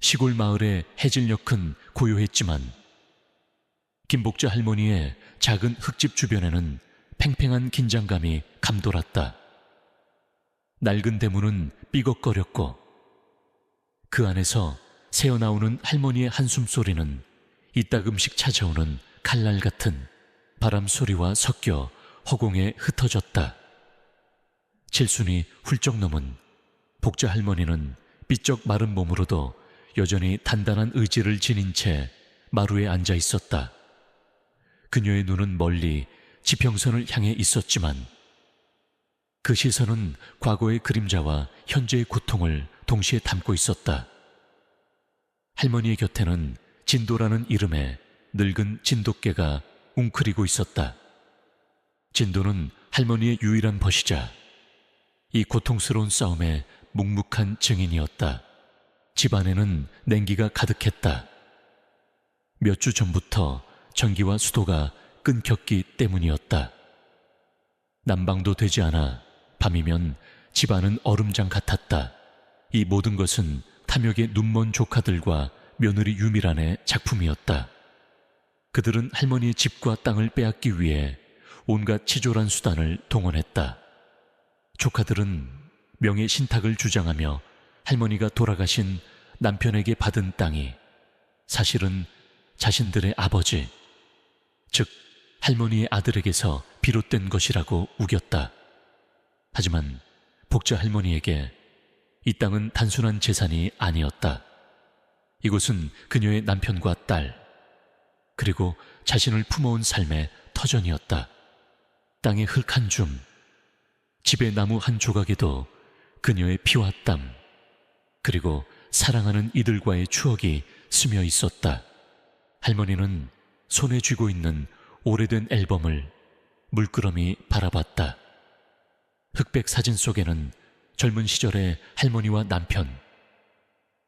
시골 마을의 해질녘은 고요했지만 김복자 할머니의 작은 흙집 주변에는 팽팽한 긴장감이 감돌았다. 낡은 대문은 삐걱거렸고 그 안에서 새어나오는 할머니의 한숨소리는 이따금씩 찾아오는 칼날 같은 바람 소리와 섞여 허공에 흩어졌다. 칠순이 훌쩍 넘은 복자 할머니는 삐쩍 마른 몸으로도 여전히 단단한 의지를 지닌 채 마루에 앉아 있었다. 그녀의 눈은 멀리 지평선을 향해 있었지만 그 시선은 과거의 그림자와 현재의 고통을 동시에 담고 있었다. 할머니의 곁에는 진도라는 이름의 늙은 진돗개가 웅크리고 있었다. 진도는 할머니의 유일한 벗이자 이 고통스러운 싸움의 묵묵한 증인이었다. 집안에는 냉기가 가득했다. 몇 주 전부터 전기와 수도가 끊겼기 때문이었다. 난방도 되지 않아 밤이면 집안은 얼음장 같았다. 이 모든 것은 탐욕의 눈먼 조카들과 며느리 유미란의 작품이었다. 그들은 할머니의 집과 땅을 빼앗기 위해 온갖 치졸한 수단을 동원했다. 조카들은 명예 신탁을 주장하며 할머니가 돌아가신 남편에게 받은 땅이 사실은 자신들의 아버지, 즉 할머니의 아들에게서 비롯된 것이라고 우겼다. 하지만 복자 할머니에게 이 땅은 단순한 재산이 아니었다. 이곳은 그녀의 남편과 딸, 그리고 자신을 품어온 삶의 터전이었다. 땅의 흙 한 줌, 집의 나무 한 조각에도 그녀의 피와 땀, 그리고 사랑하는 이들과의 추억이 스며 있었다. 할머니는 손에 쥐고 있는 오래된 앨범을 물끄러미 바라봤다. 흑백 사진 속에는 젊은 시절의 할머니와 남편,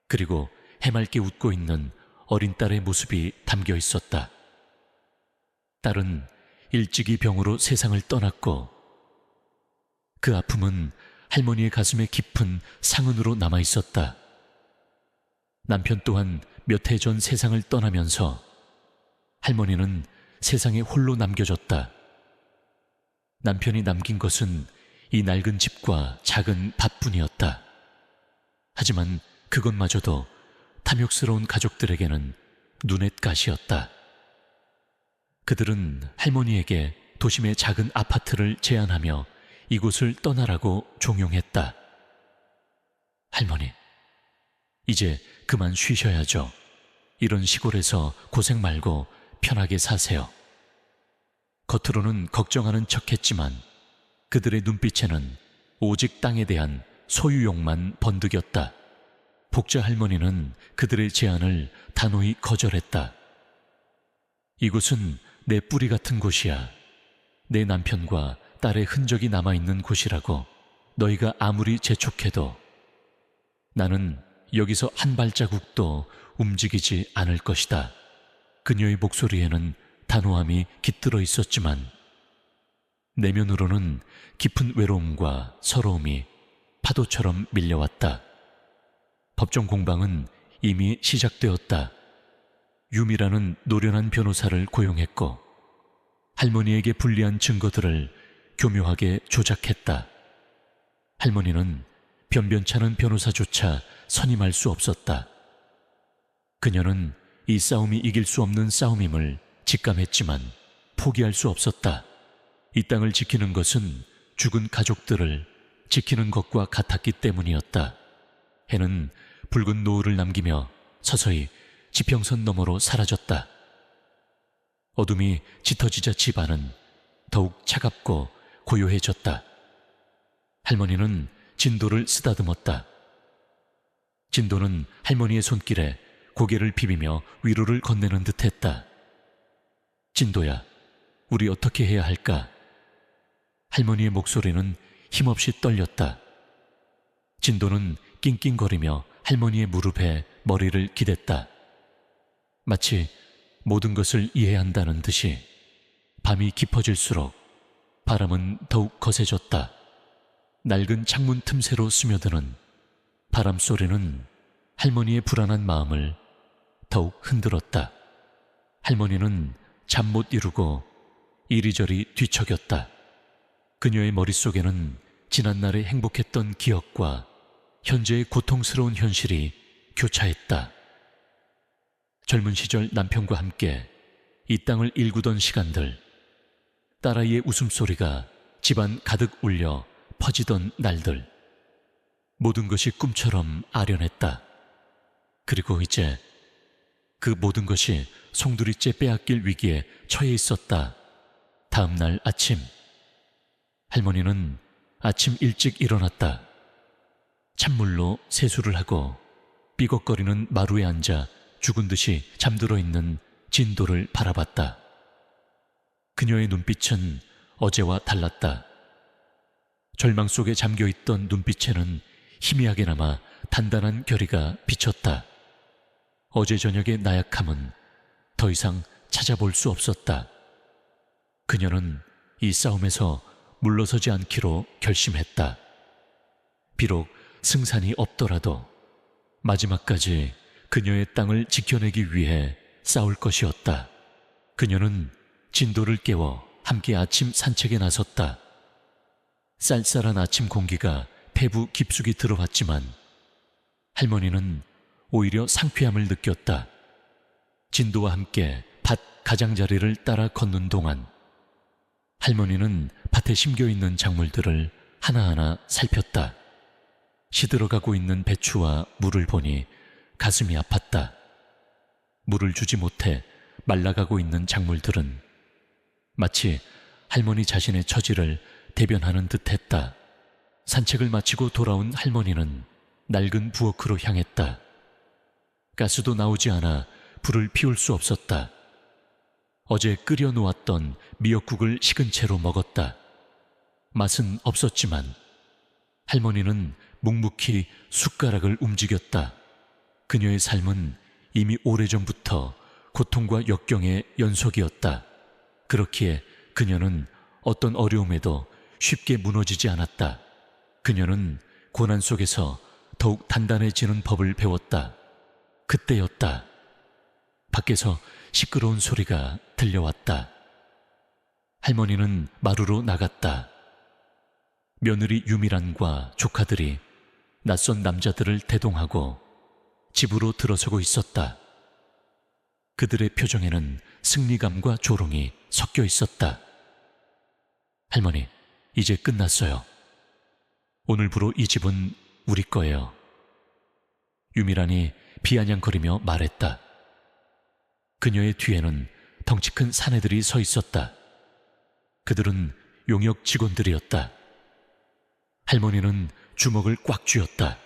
그리고 해맑게 웃고 있는 어린 딸의 모습이 담겨 있었다. 딸은 일찍이 병으로 세상을 떠났고 그 아픔은 할머니의 가슴에 깊은 상흔으로 남아 있었다. 남편 또한 몇 해 전 세상을 떠나면서 할머니는 세상에 홀로 남겨졌다. 남편이 남긴 것은 이 낡은 집과 작은 밭뿐이었다. 하지만 그것마저도 탐욕스러운 가족들에게는 눈엣가시였다. 그들은 할머니에게 도심의 작은 아파트를 제안하며 이곳을 떠나라고 종용했다. 할머니, 이제 그만 쉬셔야죠. 이런 시골에서 고생 말고 편하게 사세요. 겉으로는 걱정하는 척했지만 그들의 눈빛에는 오직 땅에 대한 소유욕만 번득였다. 복자 할머니는 그들의 제안을 단호히 거절했다. 이곳은 내 뿌리 같은 곳이야. 내 남편과 딸의 흔적이 남아있는 곳이라고 너희가 아무리 재촉해도 나는 여기서 한 발자국도 움직이지 않을 것이다. 그녀의 목소리에는 단호함이 깃들어 있었지만 내면으로는 깊은 외로움과 서러움이 파도처럼 밀려왔다. 법정 공방은 이미 시작되었다. 유미라는 노련한 변호사를 고용했고 할머니에게 불리한 증거들을 교묘하게 조작했다. 할머니는 변변찮은 변호사조차 선임할 수 없었다. 그녀는 이 싸움이 이길 수 없는 싸움임을 직감했지만 포기할 수 없었다. 이 땅을 지키는 것은 죽은 가족들을 지키는 것과 같았기 때문이었다. 해는 붉은 노을을 남기며 서서히 지평선 너머로 사라졌다. 어둠이 짙어지자 집안은 더욱 차갑고 고요해졌다. 할머니는 진도를 쓰다듬었다. 진도는 할머니의 손길에 고개를 비비며 위로를 건네는 듯했다. 진도야, 우리 어떻게 해야 할까? 할머니의 목소리는 힘없이 떨렸다. 진도는 낑낑거리며 할머니의 무릎에 머리를 기댔다. 마치 모든 것을 이해한다는 듯이 밤이 깊어질수록 바람은 더욱 거세졌다. 낡은 창문 틈새로 스며드는 바람 소리는 할머니의 불안한 마음을 더욱 흔들었다. 할머니는 잠 못 이루고 이리저리 뒤척였다. 그녀의 머릿속에는 지난날의 행복했던 기억과 현재의 고통스러운 현실이 교차했다. 젊은 시절 남편과 함께 이 땅을 일구던 시간들, 딸아이의 웃음소리가 집안 가득 울려 퍼지던 날들, 모든 것이 꿈처럼 아련했다. 그리고 이제 그 모든 것이 송두리째 빼앗길 위기에 처해 있었다. 다음 날 아침, 할머니는 아침 일찍 일어났다. 찬물로 세수를 하고 삐걱거리는 마루에 앉아 죽은 듯이 잠들어 있는 진도를 바라봤다. 그녀의 눈빛은 어제와 달랐다. 절망 속에 잠겨있던 눈빛에는 희미하게나마 단단한 결의가 비쳤다. 어제 저녁의 나약함은 더 이상 찾아볼 수 없었다. 그녀는 이 싸움에서 물러서지 않기로 결심했다. 비록 승산이 없더라도 마지막까지 그녀의 땅을 지켜내기 위해 싸울 것이었다. 그녀는 진도를 깨워 함께 아침 산책에 나섰다. 쌀쌀한 아침 공기가 폐부 깊숙이 들어왔지만 할머니는 오히려 상쾌함을 느꼈다. 진도와 함께 밭 가장자리를 따라 걷는 동안 할머니는 밭에 심겨있는 작물들을 하나하나 살폈다. 시들어가고 있는 배추와 물을 보니 가슴이 아팠다. 물을 주지 못해 말라가고 있는 작물들은 마치 할머니 자신의 처지를 대변하는 듯했다. 산책을 마치고 돌아온 할머니는 낡은 부엌으로 향했다. 가스도 나오지 않아 불을 피울 수 없었다. 어제 끓여 놓았던 미역국을 식은 채로 먹었다. 맛은 없었지만 할머니는 묵묵히 숟가락을 움직였다. 그녀의 삶은 이미 오래전부터 고통과 역경의 연속이었다. 그렇기에 그녀는 어떤 어려움에도 쉽게 무너지지 않았다. 그녀는 고난 속에서 더욱 단단해지는 법을 배웠다. 그때였다. 밖에서 시끄러운 소리가 들려왔다. 할머니는 마루로 나갔다. 며느리 유미란과 조카들이 낯선 남자들을 대동하고 집으로 들어서고 있었다. 그들의 표정에는 승리감과 조롱이 섞여 있었다. 할머니, 이제 끝났어요. 오늘부로 이 집은 우리 거예요. 유미란이 비아냥거리며 말했다. 그녀의 뒤에는 덩치 큰 사내들이 서 있었다. 그들은 용역 직원들이었다. 할머니는 주먹을 꽉 쥐었다.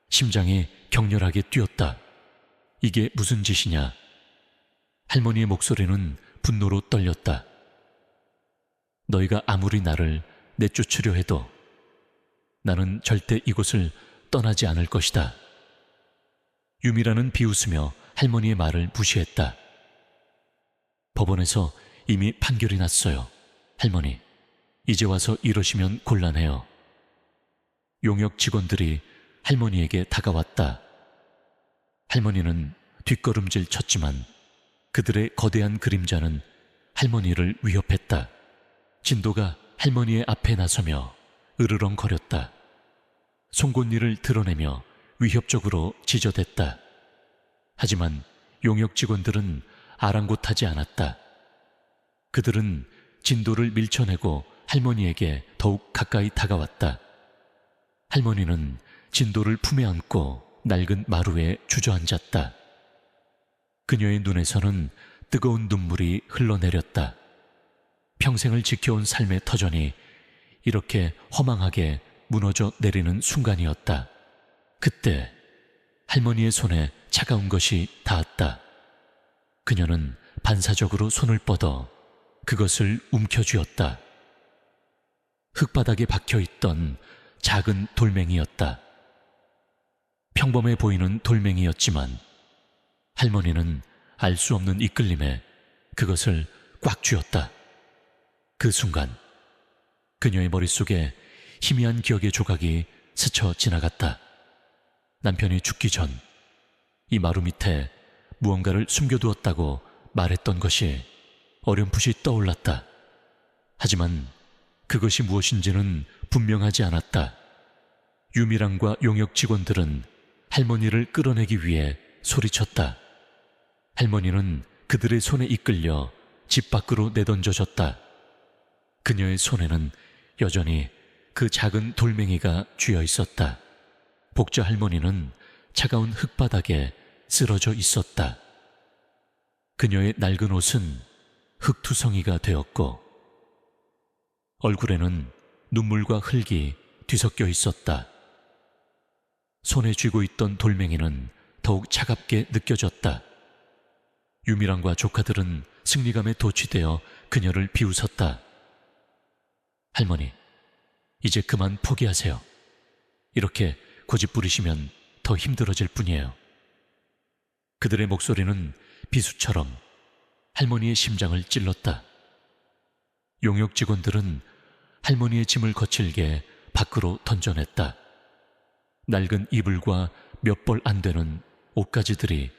심장이 격렬하게 뛰었다. 이게 무슨 짓이냐? 할머니의 목소리는 분노로 떨렸다. 너희가 아무리 나를 내쫓으려 해도 나는 절대 이곳을 떠나지 않을 것이다. 유미라는 비웃으며 할머니의 말을 무시했다. 법원에서 이미 판결이 났어요. 할머니, 이제 와서 이러시면 곤란해요. 용역 직원들이 할머니에게 다가왔다. 할머니는 뒷걸음질 쳤지만 그들의 거대한 그림자는 할머니를 위협했다. 진도가 할머니의 앞에 나서며 으르렁거렸다. 송곳니를 드러내며 위협적으로 지저댔다. 하지만 용역 직원들은 아랑곳하지 않았다. 그들은 진도를 밀쳐내고 할머니에게 더욱 가까이 다가왔다. 할머니는 진도를 품에 안고 낡은 마루에 주저앉았다. 그녀의 눈에서는 뜨거운 눈물이 흘러내렸다. 평생을 지켜온 삶의 터전이 이렇게 허망하게 무너져 내리는 순간이었다. 그때 할머니의 손에 차가운 것이 닿았다. 그녀는 반사적으로 손을 뻗어 그것을 움켜쥐었다. 흙바닥에 박혀있던 작은 돌멩이였다. 평범해 보이는 돌멩이였지만 할머니는 알 수 없는 이끌림에 그것을 꽉 쥐었다. 그 순간 그녀의 머릿속에 희미한 기억의 조각이 스쳐 지나갔다. 남편이 죽기 전 이 마루 밑에 무언가를 숨겨두었다고 말했던 것이 어렴풋이 떠올랐다. 하지만 그것이 무엇인지는 분명하지 않았다. 유미랑과 용역 직원들은 할머니를 끌어내기 위해 소리쳤다. 할머니는 그들의 손에 이끌려 집 밖으로 내던져졌다. 그녀의 손에는 여전히 그 작은 돌멩이가 쥐어 있었다. 복자 할머니는 차가운 흙바닥에 쓰러져 있었다. 그녀의 낡은 옷은 흙투성이가 되었고 얼굴에는 눈물과 흙이 뒤섞여 있었다. 손에 쥐고 있던 돌멩이는 더욱 차갑게 느껴졌다. 유미랑과 조카들은 승리감에 도취되어 그녀를 비웃었다. 할머니, 이제 그만 포기하세요. 이렇게 고집 부리시면 더 힘들어질 뿐이에요. 그들의 목소리는 비수처럼 할머니의 심장을 찔렀다. 용역 직원들은 할머니의 짐을 거칠게 밖으로 던져냈다. 낡은 이불과 몇 벌 안 되는 옷가지들이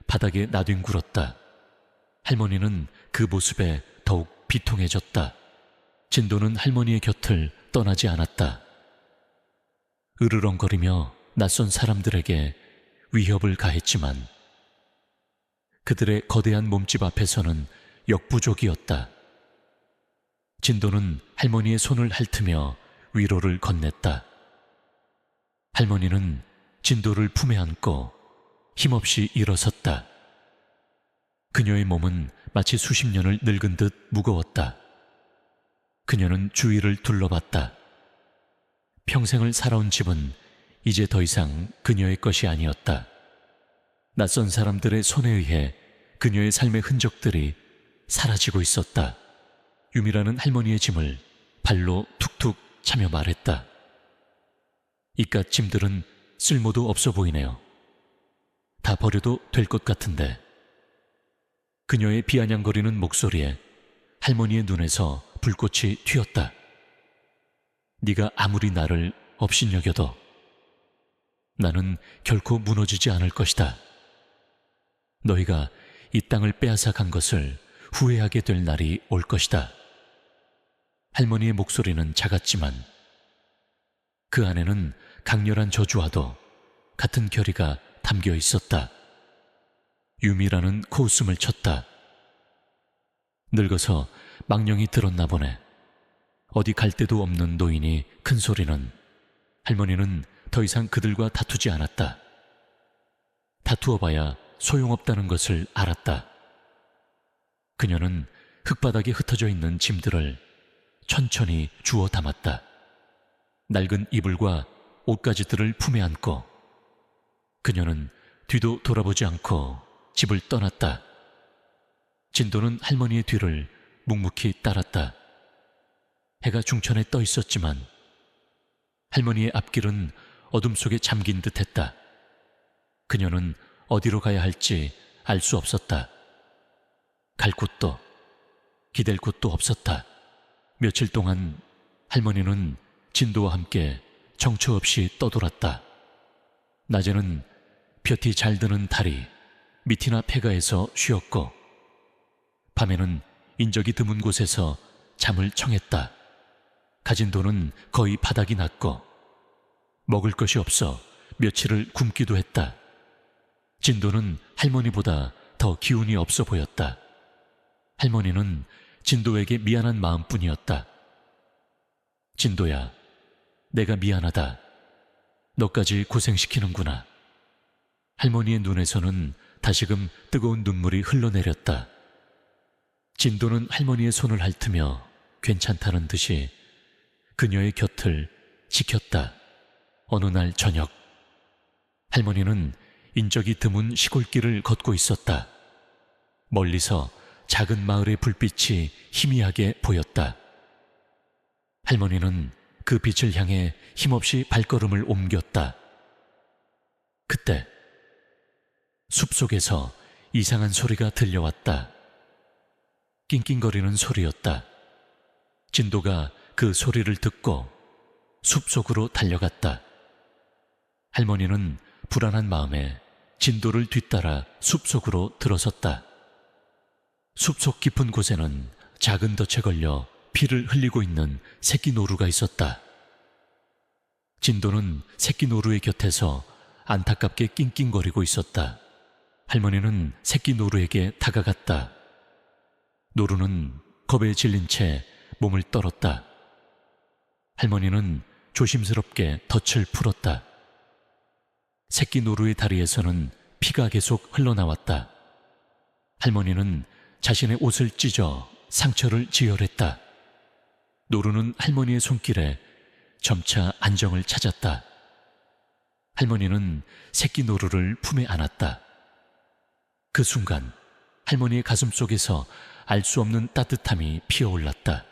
바닥에 나뒹굴었다. 할머니는 그 모습에 더욱 비통해졌다. 진도는 할머니의 곁을 떠나지 않았다. 으르렁거리며 낯선 사람들에게 위협을 가했지만 그들의 거대한 몸집 앞에서는 역부족이었다. 진도는 할머니의 손을 핥으며 위로를 건넸다. 할머니는 진도를 품에 안고 힘없이 일어섰다. 그녀의 몸은 마치 수십 년을 늙은 듯 무거웠다. 그녀는 주위를 둘러봤다. 평생을 살아온 집은 이제 더 이상 그녀의 것이 아니었다. 낯선 사람들의 손에 의해 그녀의 삶의 흔적들이 사라지고 있었다. 유미라는 할머니의 짐을 발로 툭툭 차며 말했다. 이깟 짐들은 쓸모도 없어 보이네요. 다 버려도 될 것 같은데. 그녀의 비아냥거리는 목소리에 할머니의 눈에서 불꽃이 튀었다. 네가 아무리 나를 업신여겨도 나는 결코 무너지지 않을 것이다. 너희가 이 땅을 빼앗아 간 것을 후회하게 될 날이 올 것이다. 할머니의 목소리는 작았지만 그 안에는 강렬한 저주와도 같은 결의가 담겨 있었다. 유미라는 코웃음을 쳤다. 늙어서 망령이 들었나 보네. 어디 갈 데도 없는 노인이 큰 소리는. 할머니는 더 이상 그들과 다투지 않았다. 다투어봐야 소용없다는 것을 알았다. 그녀는 흙바닥에 흩어져 있는 짐들을 천천히 주워 담았다. 낡은 이불과 옷가지들을 품에 안고 그녀는 뒤도 돌아보지 않고 집을 떠났다. 진도는 할머니의 뒤를 묵묵히 따랐다. 해가 중천에 떠 있었지만 할머니의 앞길은 어둠 속에 잠긴 듯했다. 그녀는 어디로 가야 할지 알 수 없었다. 갈 곳도 기댈 곳도 없었다. 며칠 동안 할머니는 진도와 함께 정처 없이 떠돌았다. 낮에는 볕이 잘 드는 달이 밑이나 폐가에서 쉬었고 밤에는 인적이 드문 곳에서 잠을 청했다. 가진 돈은 거의 바닥이 났고 먹을 것이 없어 며칠을 굶기도 했다. 진도는 할머니보다 더 기운이 없어 보였다. 할머니는 진도에게 미안한 마음뿐이었다. 진도야, 내가 미안하다. 너까지 고생시키는구나. 할머니의 눈에서는 다시금 뜨거운 눈물이 흘러내렸다. 진도는 할머니의 손을 핥으며 괜찮다는 듯이 그녀의 곁을 지켰다. 어느 날 저녁, 할머니는 인적이 드문 시골길을 걷고 있었다. 멀리서 작은 마을의 불빛이 희미하게 보였다. 할머니는 그 빛을 향해 힘없이 발걸음을 옮겼다. 그때 숲속에서 이상한 소리가 들려왔다. 낑낑거리는 소리였다. 진도가 그 소리를 듣고 숲속으로 달려갔다. 할머니는 불안한 마음에 진도를 뒤따라 숲속으로 들어섰다. 숲속 깊은 곳에는 작은 덫에 걸려 피를 흘리고 있는 새끼 노루가 있었다. 진도는 새끼 노루의 곁에서 안타깝게 낑낑거리고 있었다. 할머니는 새끼 노루에게 다가갔다. 노루는 겁에 질린 채 몸을 떨었다. 할머니는 조심스럽게 덫을 풀었다. 새끼 노루의 다리에서는 피가 계속 흘러나왔다. 할머니는 자신의 옷을 찢어 상처를 지혈했다. 노루는 할머니의 손길에 점차 안정을 찾았다. 할머니는 새끼 노루를 품에 안았다. 그 순간 할머니의 가슴 속에서 알 수 없는 따뜻함이 피어올랐다.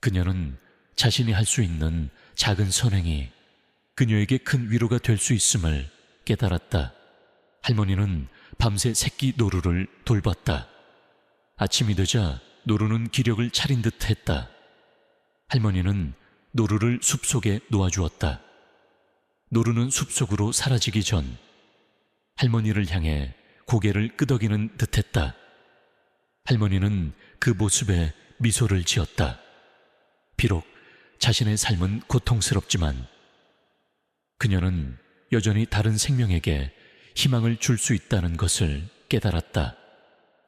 그녀는 자신이 할 수 있는 작은 선행이 그녀에게 큰 위로가 될 수 있음을 깨달았다. 할머니는 밤새 새끼 노루를 돌봤다. 아침이 되자 노루는 기력을 차린 듯 했다. 할머니는 노루를 숲속에 놓아주었다. 노루는 숲속으로 사라지기 전 할머니를 향해 고개를 끄덕이는 듯했다. 할머니는 그 모습에 미소를 지었다. 비록 자신의 삶은 고통스럽지만 그녀는 여전히 다른 생명에게 희망을 줄 수 있다는 것을 깨달았다.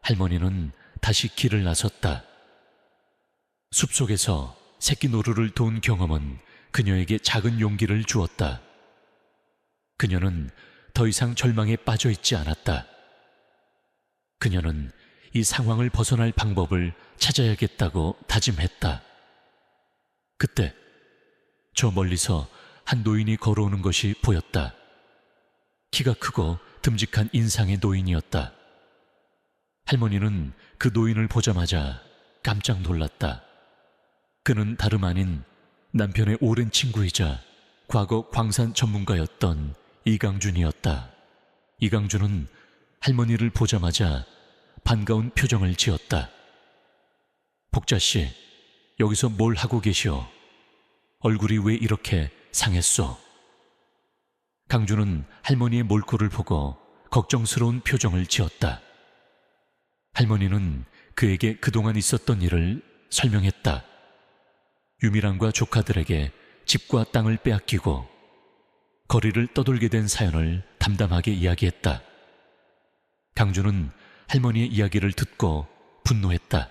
할머니는 다시 길을 나섰다. 숲속에서 새끼 노루를 도운 경험은 그녀에게 작은 용기를 주었다. 그녀는 더 이상 절망에 빠져 있지 않았다. 그녀는 이 상황을 벗어날 방법을 찾아야겠다고 다짐했다. 그때 저 멀리서 한 노인이 걸어오는 것이 보였다. 키가 크고 듬직한 인상의 노인이었다. 할머니는 그 노인을 보자마자 깜짝 놀랐다. 그는 다름 아닌 남편의 오랜 친구이자 과거 광산 전문가였던 이강준이었다. 이강준은 할머니를 보자마자 반가운 표정을 지었다. 복자씨, 여기서 뭘 하고 계시오? 얼굴이 왜 이렇게 상했소? 강준은 할머니의 몰골을 보고 걱정스러운 표정을 지었다. 할머니는 그에게 그동안 있었던 일을 설명했다. 유미랑과 조카들에게 집과 땅을 빼앗기고 거리를 떠돌게 된 사연을 담담하게 이야기했다. 강준은 할머니의 이야기를 듣고 분노했다.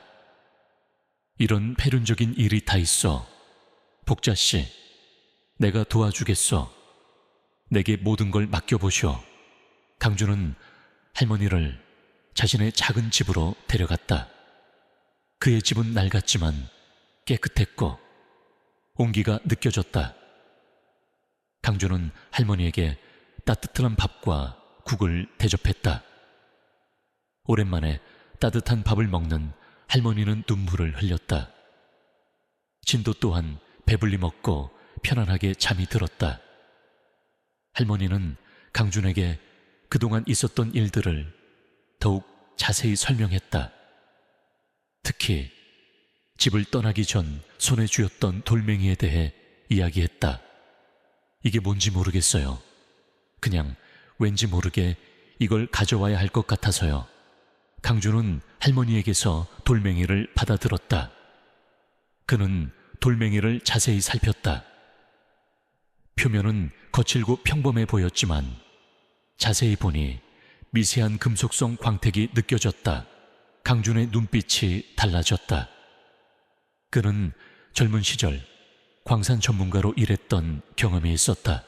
이런 폐륜적인 일이 다 있어. 복자씨, 내가 도와주겠어. 내게 모든 걸 맡겨보시오. 강준은 할머니를 자신의 작은 집으로 데려갔다. 그의 집은 낡았지만 깨끗했고 온기가 느껴졌다. 강준은 할머니에게 따뜻한 밥과 국을 대접했다. 오랜만에 따뜻한 밥을 먹는 할머니는 눈물을 흘렸다. 진도 또한 배불리 먹고 편안하게 잠이 들었다. 할머니는 강준에게 그동안 있었던 일들을 더욱 자세히 설명했다. 특히 집을 떠나기 전 손에 쥐었던 돌멩이에 대해 이야기했다. 이게 뭔지 모르겠어요. 그냥 왠지 모르게 이걸 가져와야 할 것 같아서요. 강준은 할머니에게서 돌멩이를 받아들었다. 그는 돌멩이를 자세히 살폈다. 표면은 거칠고 평범해 보였지만 자세히 보니 미세한 금속성 광택이 느껴졌다. 강준의 눈빛이 달라졌다. 그는 젊은 시절 광산 전문가로 일했던 경험이 있었다.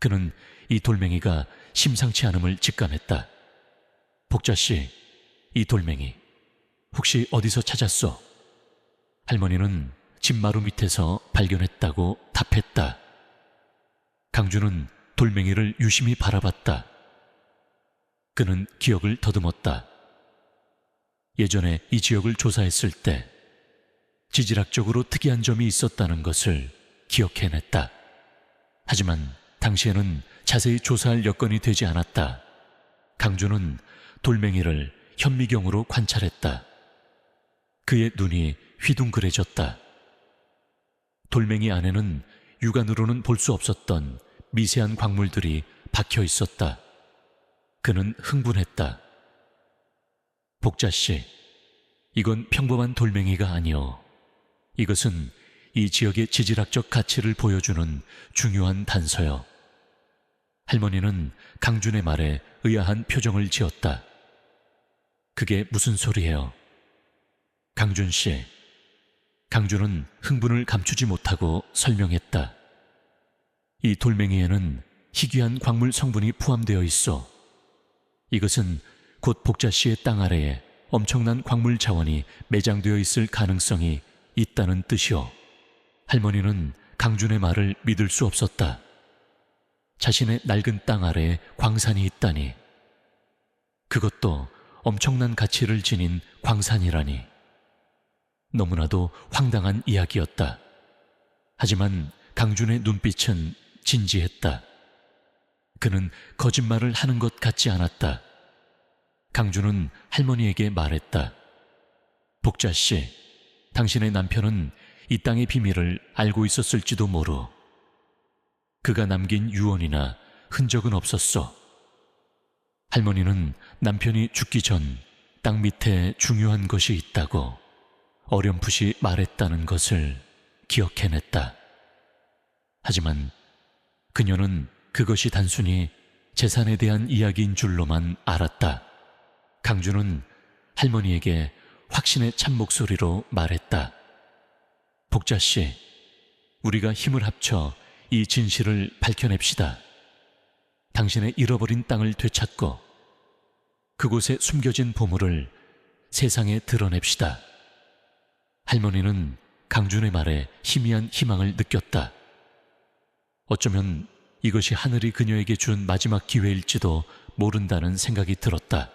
그는 이 돌멩이가 심상치 않음을 직감했다. 복자씨, 이 돌멩이 혹시 어디서 찾았소? 할머니는 집마루 밑에서 발견했다고 답했다. 강준은 돌멩이를 유심히 바라봤다. 그는 기억을 더듬었다. 예전에 이 지역을 조사했을 때 지질학적으로 특이한 점이 있었다는 것을 기억해냈다. 하지만 당시에는 자세히 조사할 여건이 되지 않았다. 강준은 돌멩이를 현미경으로 관찰했다. 그의 눈이 휘둥그레졌다. 돌멩이 안에는 육안으로는 볼 수 없었던 미세한 광물들이 박혀 있었다. 그는 흥분했다. 복자씨, 이건 평범한 돌멩이가 아니오. 이것은 이 지역의 지질학적 가치를 보여주는 중요한 단서요. 할머니는 강준의 말에 의아한 표정을 지었다. 그게 무슨 소리예요? 강준 씨. 강준은 흥분을 감추지 못하고 설명했다. 이 돌멩이에는 희귀한 광물 성분이 포함되어 있어. 이것은 곧 복자 씨의 땅 아래에 엄청난 광물 자원이 매장되어 있을 가능성이 있다는 뜻이오. 할머니는 강준의 말을 믿을 수 없었다. 자신의 낡은 땅 아래에 광산이 있다니. 그것도 엄청난 가치를 지닌 광산이라니. 너무나도 황당한 이야기였다. 하지만 강준의 눈빛은 진지했다. 그는 거짓말을 하는 것 같지 않았다. 강준은 할머니에게 말했다. 복자씨, 당신의 남편은 이 땅의 비밀을 알고 있었을지도 모르. 그가 남긴 유언이나 흔적은 없었어. 할머니는 남편이 죽기 전 땅 밑에 중요한 것이 있다고 어렴풋이 말했다는 것을 기억해냈다. 하지만 그녀는 그것이 단순히 재산에 대한 이야기인 줄로만 알았다. 강준은 할머니에게 확신의 찬 목소리로 말했다. 복자씨, 우리가 힘을 합쳐 이 진실을 밝혀냅시다. 당신의 잃어버린 땅을 되찾고 그곳에 숨겨진 보물을 세상에 드러냅시다. 할머니는 강준의 말에 희미한 희망을 느꼈다. 어쩌면 이것이 하늘이 그녀에게 준 마지막 기회일지도 모른다는 생각이 들었다.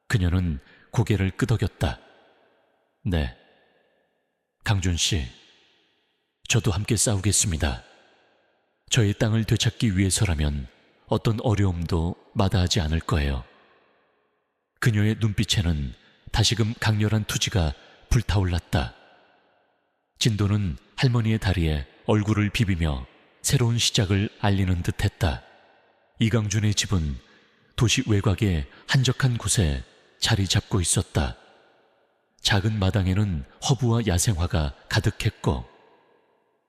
그녀는 고개를 끄덕였다. 네, 강준 씨, 저도 함께 싸우겠습니다. 저의 땅을 되찾기 위해서라면 어떤 어려움도 마다하지 않을 거예요. 그녀의 눈빛에는 다시금 강렬한 투지가 불타올랐다. 진도는 할머니의 다리에 얼굴을 비비며 새로운 시작을 알리는 듯했다. 이강준의 집은 도시 외곽의 한적한 곳에 자리 잡고 있었다. 작은 마당에는 허브와 야생화가 가득했고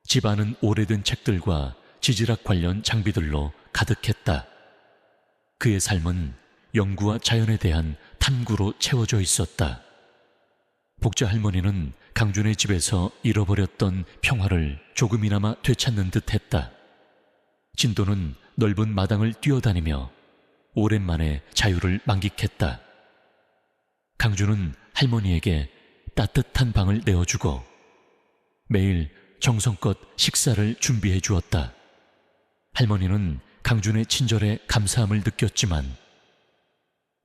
집 안은 오래된 책들과 지질학 관련 장비들로 가득했다. 그의 삶은 연구와 자연에 대한 탐구로 채워져 있었다. 복자 할머니는 강준의 집에서 잃어버렸던 평화를 조금이나마 되찾는 듯했다. 진도는 넓은 마당을 뛰어다니며 오랜만에 자유를 만끽했다. 강준은 할머니에게 따뜻한 방을 내어주고 매일 정성껏 식사를 준비해 주었다. 할머니는 강준의 친절에 감사함을 느꼈지만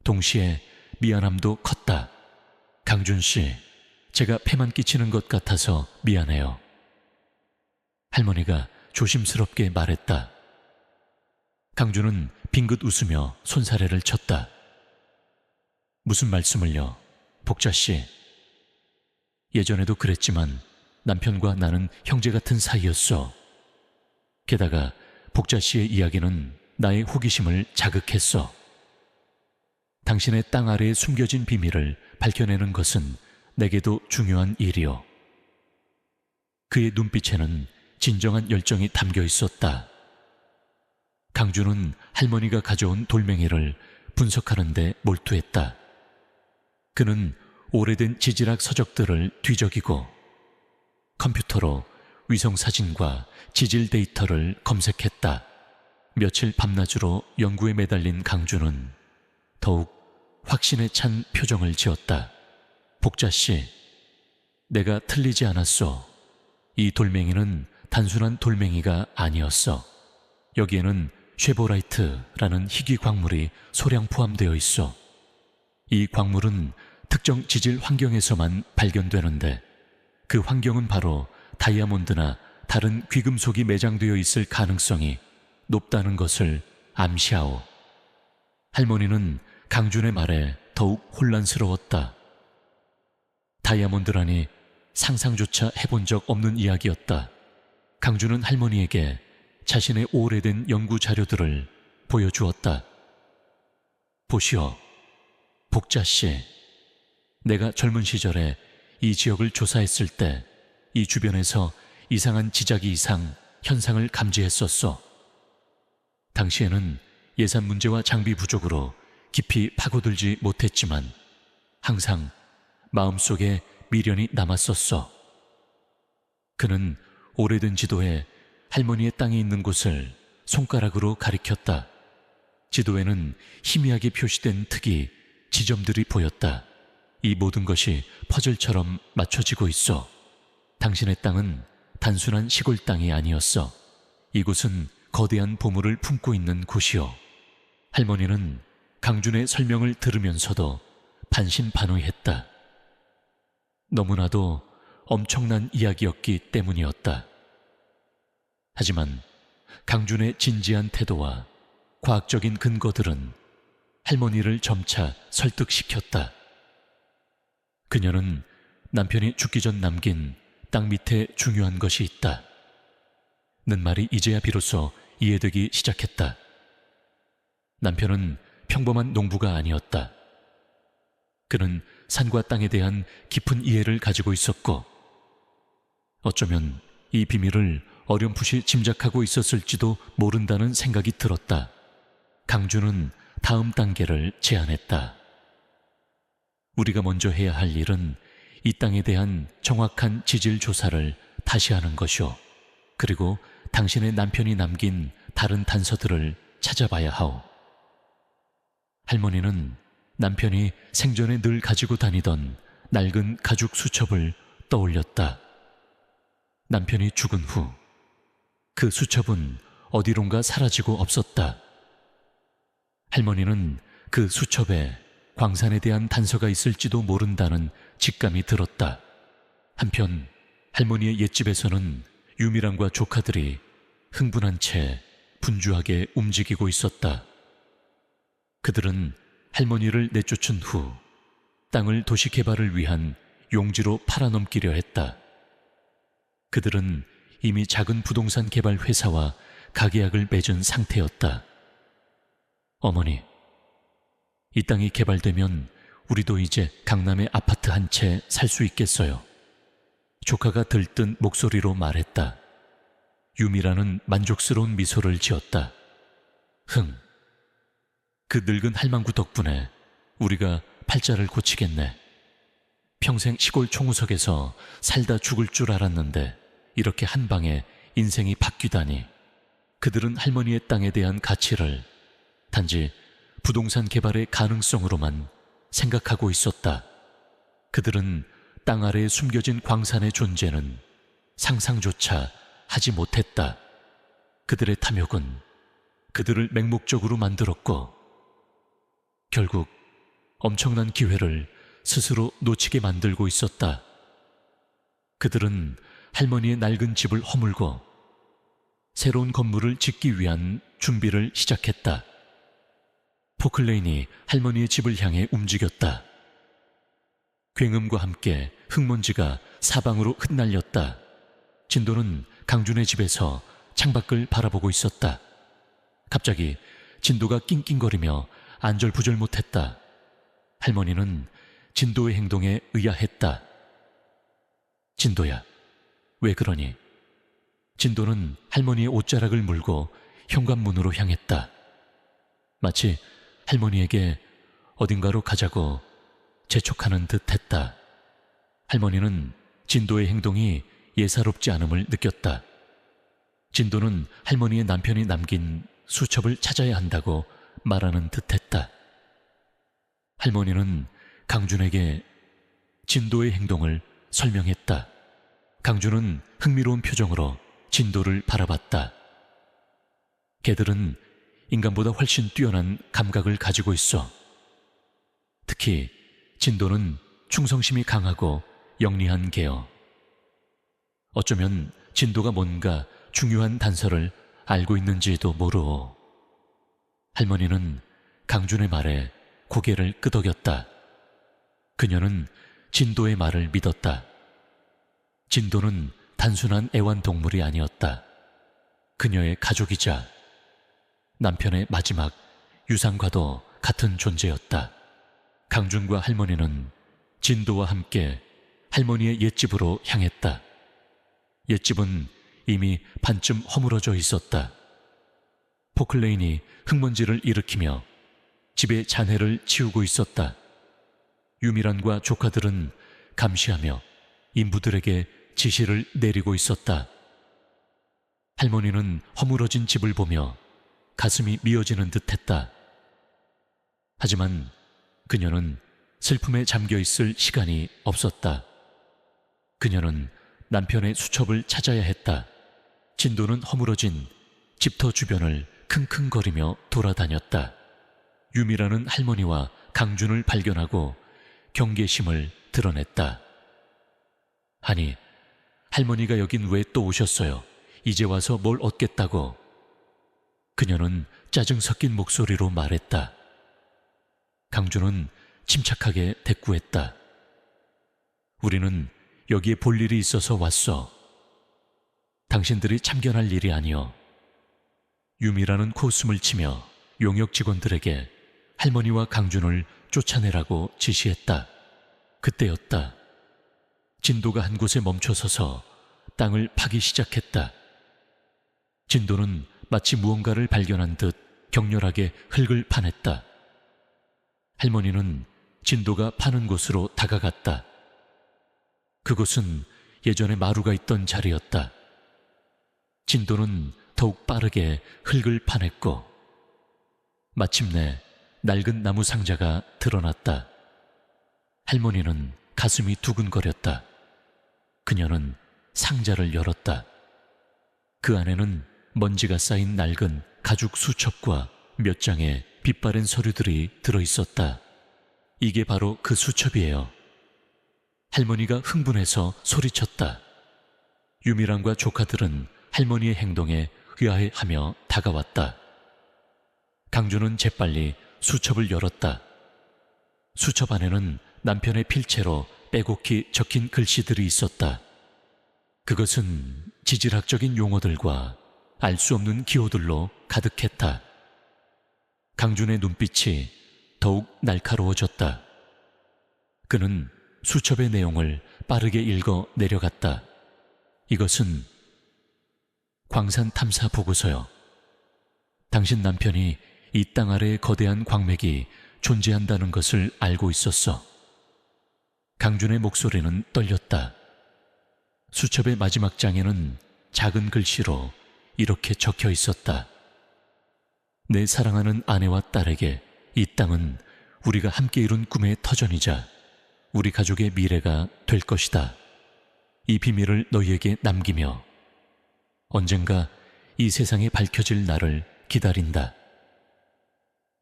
동시에 미안함도 컸다. 강준 씨, 제가 폐만 끼치는 것 같아서 미안해요. 할머니가 조심스럽게 말했다. 강준은 빙긋 웃으며 손사래를 쳤다. 무슨 말씀을요, 복자 씨? 예전에도 그랬지만 남편과 나는 형제 같은 사이였어. 게다가 복자 씨의 이야기는 나의 호기심을 자극했어. 당신의 땅 아래에 숨겨진 비밀을 밝혀내는 것은 내게도 중요한 일이요. 그의 눈빛에는 진정한 열정이 담겨 있었다. 강준은 할머니가 가져온 돌멩이를 분석하는 데 몰두했다. 그는 오래된 지질학 서적들을 뒤적이고 컴퓨터로 위성사진과 지질 데이터를 검색했다. 며칠 밤낮으로 연구에 매달린 강준은 더욱 확신에 찬 표정을 지었다. 복자씨, 내가 틀리지 않았소. 이 돌멩이는 단순한 돌멩이가 아니었어. 여기에는 쉐보라이트라는 희귀 광물이 소량 포함되어 있어. 이 광물은 특정 지질 환경에서만 발견되는데 그 환경은 바로 다이아몬드나 다른 귀금속이 매장되어 있을 가능성이 높다는 것을 암시하오. 할머니는 강준의 말에 더욱 혼란스러웠다. 다이아몬드라니 상상조차 해본 적 없는 이야기였다. 강준은 할머니에게 자신의 오래된 연구 자료들을 보여주었다. 보시오, 복자씨. 내가 젊은 시절에 이 지역을 조사했을 때 이 주변에서 이상한 지자기 이상 현상을 감지했었소. 당시에는 예산 문제와 장비 부족으로 깊이 파고들지 못했지만 항상 마음속에 미련이 남았었소. 그는 오래된 지도에 할머니의 땅이 있는 곳을 손가락으로 가리켰다. 지도에는 희미하게 표시된 특이 지점들이 보였다. 이 모든 것이 퍼즐처럼 맞춰지고 있어. 당신의 땅은 단순한 시골 땅이 아니었어. 이곳은 거대한 보물을 품고 있는 곳이요. 할머니는 강준의 설명을 들으면서도 반신반의했다. 너무나도 엄청난 이야기였기 때문이었다. 하지만 강준의 진지한 태도와 과학적인 근거들은 할머니를 점차 설득시켰다. 그녀는 남편이 죽기 전 남긴 땅 밑에 중요한 것이 있다 는 말이 이제야 비로소 이해되기 시작했다. 남편은 평범한 농부가 아니었다. 그는 산과 땅에 대한 깊은 이해를 가지고 있었고 어쩌면 이 비밀을 어렴풋이 짐작하고 있었을지도 모른다는 생각이 들었다. 강준은 다음 단계를 제안했다. 우리가 먼저 해야 할 일은 이 땅에 대한 정확한 지질 조사를 다시 하는 것이오. 그리고 당신의 남편이 남긴 다른 단서들을 찾아봐야 하오. 할머니는 남편이 생전에 늘 가지고 다니던 낡은 가죽 수첩을 떠올렸다. 남편이 죽은 후 그 수첩은 어디론가 사라지고 없었다. 할머니는 그 수첩에 광산에 대한 단서가 있을지도 모른다는 직감이 들었다. 한편 할머니의 옛집에서는 유미랑과 조카들이 흥분한 채 분주하게 움직이고 있었다. 그들은 할머니를 내쫓은 후 땅을 도시 개발을 위한 용지로 팔아넘기려 했다. 그들은 이미 작은 부동산 개발 회사와 가계약을 맺은 상태였다. 어머니, 이 땅이 개발되면 우리도 이제 강남에 아파트 한 채 살 수 있겠어요. 조카가 들뜬 목소리로 말했다. 유미라는 만족스러운 미소를 지었다. 그 늙은 할망구 덕분에 우리가 팔자를 고치겠네. 평생 시골 총우석에서 살다 죽을 줄 알았는데 이렇게 한 방에 인생이 바뀌다니. 그들은 할머니의 땅에 대한 가치를 단지 부동산 개발의 가능성으로만 생각하고 있었다. 그들은 땅 아래에 숨겨진 광산의 존재는 상상조차 하지 못했다. 그들의 탐욕은 그들을 맹목적으로 만들었고 결국 엄청난 기회를 스스로 놓치게 만들고 있었다. 그들은 할머니의 낡은 집을 허물고 새로운 건물을 짓기 위한 준비를 시작했다. 포클레인이 할머니의 집을 향해 움직였다. 굉음과 함께 흙먼지가 사방으로 흩날렸다. 진도는 강준의 집에서 창밖을 바라보고 있었다. 갑자기 진도가 낑낑거리며 안절부절 못했다. 할머니는 진도의 행동에 의아했다. 진도야, 왜 그러니? 진도는 할머니의 옷자락을 물고 현관문으로 향했다. 마치 할머니에게 어딘가로 가자고 재촉하는 듯 했다. 할머니는 진도의 행동이 예사롭지 않음을 느꼈다. 진도는 할머니의 남편이 남긴 수첩을 찾아야 한다고 말하는 듯 했다. 할머니는 강준에게 진도의 행동을 설명했다. 강준은 흥미로운 표정으로 진도를 바라봤다. 개들은 인간보다 훨씬 뛰어난 감각을 가지고 있어. 특히 진도는 충성심이 강하고 영리한 개요. 어쩌면 진도가 뭔가 중요한 단서를 알고 있는지도 모르오. 할머니는 강준의 말에 고개를 끄덕였다. 그녀는 진도의 말을 믿었다. 진도는 단순한 애완동물이 아니었다. 그녀의 가족이자 남편의 마지막 유산과도 같은 존재였다. 강준과 할머니는 진도와 함께 할머니의 옛집으로 향했다. 옛집은 이미 반쯤 허물어져 있었다. 포클레인이 흙먼지를 일으키며 집의 잔해를 치우고 있었다. 유미란과 조카들은 감시하며 인부들에게 지시를 내리고 있었다. 할머니는 허물어진 집을 보며 가슴이 미어지는 듯했다. 하지만 그녀는 슬픔에 잠겨 있을 시간이 없었다. 그녀는 남편의 수첩을 찾아야 했다. 진도는 허물어진 집터 주변을 킁킁거리며 돌아다녔다. 유미라는 할머니와 강준을 발견하고 경계심을 드러냈다. 아니, 할머니가 여긴 왜 또 오셨어요? 이제 와서 뭘 얻겠다고? 그녀는 짜증 섞인 목소리로 말했다. 강준은 침착하게 대꾸했다. 우리는 여기에 볼 일이 있어서 왔어. 당신들이 참견할 일이 아니여. 유미라는 코웃음을 치며 용역 직원들에게 할머니와 강준을 쫓아내라고 지시했다. 그때였다. 진도가 한 곳에 멈춰서서 땅을 파기 시작했다. 진도는 마치 무언가를 발견한 듯 격렬하게 흙을 파냈다. 할머니는 진도가 파는 곳으로 다가갔다. 그곳은 예전에 마루가 있던 자리였다. 진도는 더욱 빠르게 흙을 파냈고 마침내 낡은 나무 상자가 드러났다. 할머니는 가슴이 두근거렸다. 그녀는 상자를 열었다. 그 안에는 먼지가 쌓인 낡은 가죽 수첩과 몇 장의 빛바랜 서류들이 들어있었다. 이게 바로 그 수첩이에요. 할머니가 흥분해서 소리쳤다. 유미란과 조카들은 할머니의 행동에 의아해하며 다가왔다. 강준은 재빨리 수첩을 열었다. 수첩 안에는 남편의 필체로 빼곡히 적힌 글씨들이 있었다. 그것은 지질학적인 용어들과 알 수 없는 기호들로 가득했다. 강준의 눈빛이 더욱 날카로워졌다. 그는 수첩의 내용을 빠르게 읽어 내려갔다. 이것은 광산 탐사 보고서요. 당신 남편이 이 땅 아래에 거대한 광맥이 존재한다는 것을 알고 있었어. 강준의 목소리는 떨렸다. 수첩의 마지막 장에는 작은 글씨로 이렇게 적혀 있었다. 내 사랑하는 아내와 딸에게 이 땅은 우리가 함께 이룬 꿈의 터전이자 우리 가족의 미래가 될 것이다. 이 비밀을 너희에게 남기며 언젠가 이 세상에 밝혀질 날을 기다린다.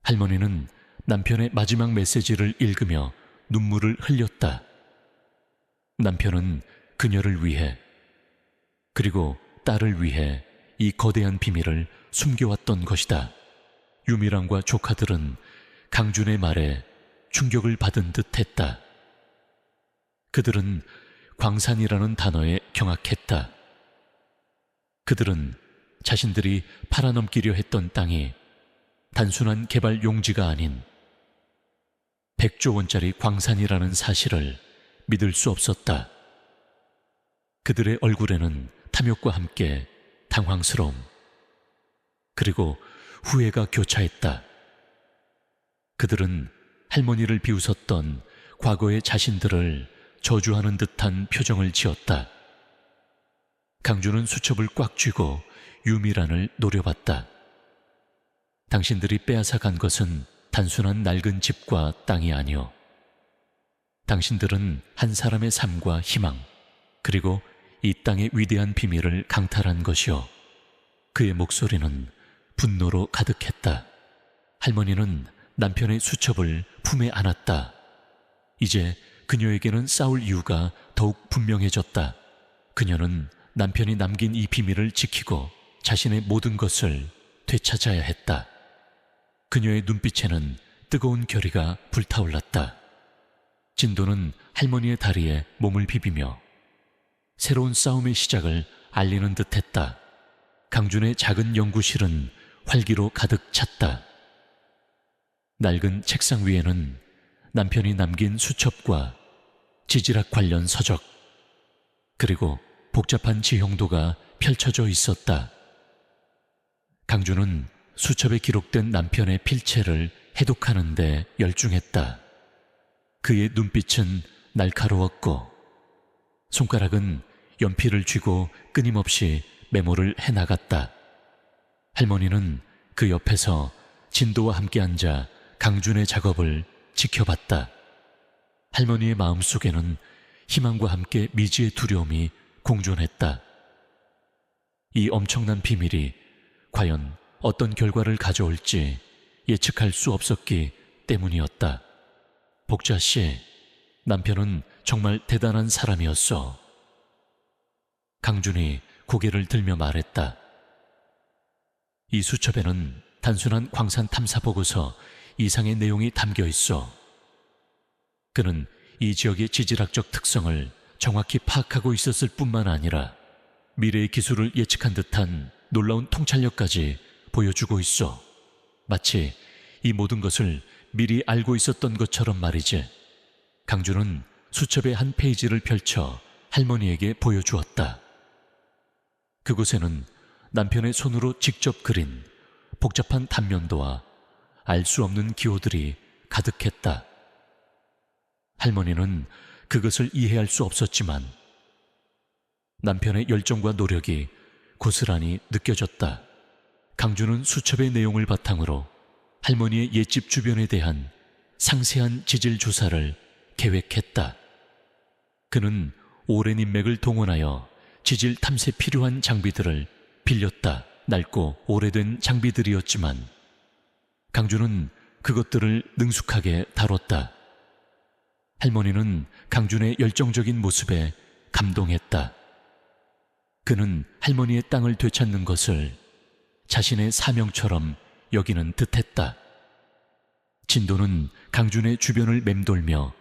할머니는 남편의 마지막 메시지를 읽으며 눈물을 흘렸다. 남편은 그녀를 위해 그리고 딸을 위해 이 거대한 비밀을 숨겨왔던 것이다. 유미란과 조카들은 강준의 말에 충격을 받은 듯 했다. 그들은 광산이라는 단어에 경악했다. 그들은 자신들이 팔아넘기려 했던 땅이 단순한 개발 용지가 아닌 100조 원짜리 광산이라는 사실을 믿을 수 없었다. 그들의 얼굴에는 탐욕과 함께 당황스러움 그리고 후회가 교차했다. 그들은 할머니를 비웃었던 과거의 자신들을 저주하는 듯한 표정을 지었다. 강준은 수첩을 꽉 쥐고 유미란을 노려봤다. 당신들이 빼앗아 간 것은 단순한 낡은 집과 땅이 아니오. 당신들은 한 사람의 삶과 희망, 그리고 이 땅의 위대한 비밀을 강탈한 것이오. 그의 목소리는 분노로 가득했다. 할머니는 남편의 수첩을 품에 안았다. 이제 그녀에게는 싸울 이유가 더욱 분명해졌다. 그녀는 남편이 남긴 이 비밀을 지키고 자신의 모든 것을 되찾아야 했다. 그녀의 눈빛에는 뜨거운 결의가 불타올랐다. 진도는 할머니의 다리에 몸을 비비며 새로운 싸움의 시작을 알리는 듯했다. 강준의 작은 연구실은 활기로 가득 찼다. 낡은 책상 위에는 남편이 남긴 수첩과 지질학 관련 서적, 그리고 복잡한 지형도가 펼쳐져 있었다. 강준은 수첩에 기록된 남편의 필체를 해독하는 데 열중했다. 그의 눈빛은 날카로웠고 손가락은 연필을 쥐고 끊임없이 메모를 해나갔다. 할머니는 그 옆에서 진도와 함께 앉아 강준의 작업을 지켜봤다. 할머니의 마음속에는 희망과 함께 미지의 두려움이 공존했다. 이 엄청난 비밀이 과연 어떤 결과를 가져올지 예측할 수 없었기 때문이었다. 복자 씨, 남편은 정말 대단한 사람이었어. 강준이 고개를 들며 말했다. 이 수첩에는 단순한 광산 탐사 보고서 이상의 내용이 담겨 있어. 그는 이 지역의 지질학적 특성을 정확히 파악하고 있었을 뿐만 아니라 미래의 기술을 예측한 듯한 놀라운 통찰력까지 보여주고 있어. 마치 이 모든 것을 미리 알고 있었던 것처럼 말이지. 강준은 수첩의 한 페이지를 펼쳐 할머니에게 보여주었다. 그곳에는 남편의 손으로 직접 그린 복잡한 단면도와 알 수 없는 기호들이 가득했다. 할머니는 그것을 이해할 수 없었지만 남편의 열정과 노력이 고스란히 느껴졌다. 강준은 수첩의 내용을 바탕으로 할머니의 옛집 주변에 대한 상세한 지질 조사를 계획했다. 그는 오랜 인맥을 동원하여 지질 탐색에 필요한 장비들을 빌렸다. 낡고 오래된 장비들이었지만 강준은 그것들을 능숙하게 다뤘다. 할머니는 강준의 열정적인 모습에 감동했다. 그는 할머니의 땅을 되찾는 것을 자신의 사명처럼 여기는 듯했다. 진도는 강준의 주변을 맴돌며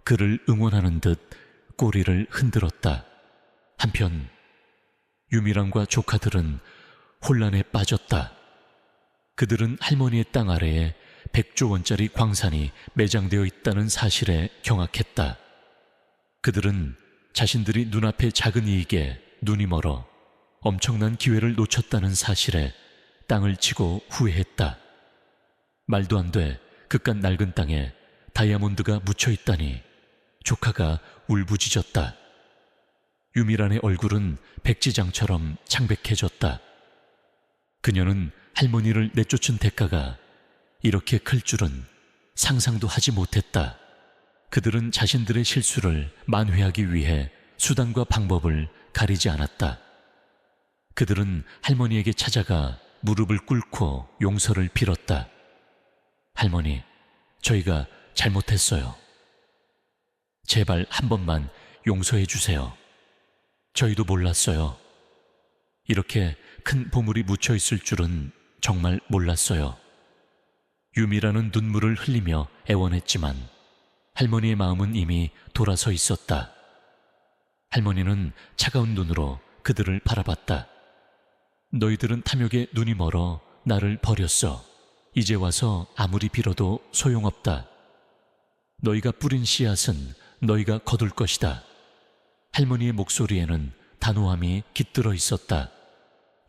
그를 응원하는 듯 꼬리를 흔들었다. 한편 유미랑과 조카들은 혼란에 빠졌다. 그들은 할머니의 땅 아래에 100조 원짜리 광산이 매장되어 있다는 사실에 경악했다. 그들은 자신들이 눈앞의 작은 이익에 눈이 멀어 엄청난 기회를 놓쳤다는 사실에 땅을 치고 후회했다. 말도 안 돼. 그깟 낡은 땅에 다이아몬드가 묻혀 있다니. 조카가 울부짖었다. 유미란의 얼굴은 백지장처럼 창백해졌다. 그녀는 할머니를 내쫓은 대가가 이렇게 클 줄은 상상도 하지 못했다. 그들은 자신들의 실수를 만회하기 위해 수단과 방법을 가리지 않았다. 그들은 할머니에게 찾아가 무릎을 꿇고 용서를 빌었다. 할머니, 저희가 잘못했어요. 제발 한 번만 용서해 주세요. 저희도 몰랐어요. 이렇게 큰 보물이 묻혀 있을 줄은 정말 몰랐어요. 유미라는 눈물을 흘리며 애원했지만 할머니의 마음은 이미 돌아서 있었다. 할머니는 차가운 눈으로 그들을 바라봤다. 너희들은 탐욕에 눈이 멀어 나를 버렸어. 이제 와서 아무리 빌어도 소용없다. 너희가 뿌린 씨앗은 너희가 거둘 것이다. 할머니의 목소리에는 단호함이 깃들어 있었다.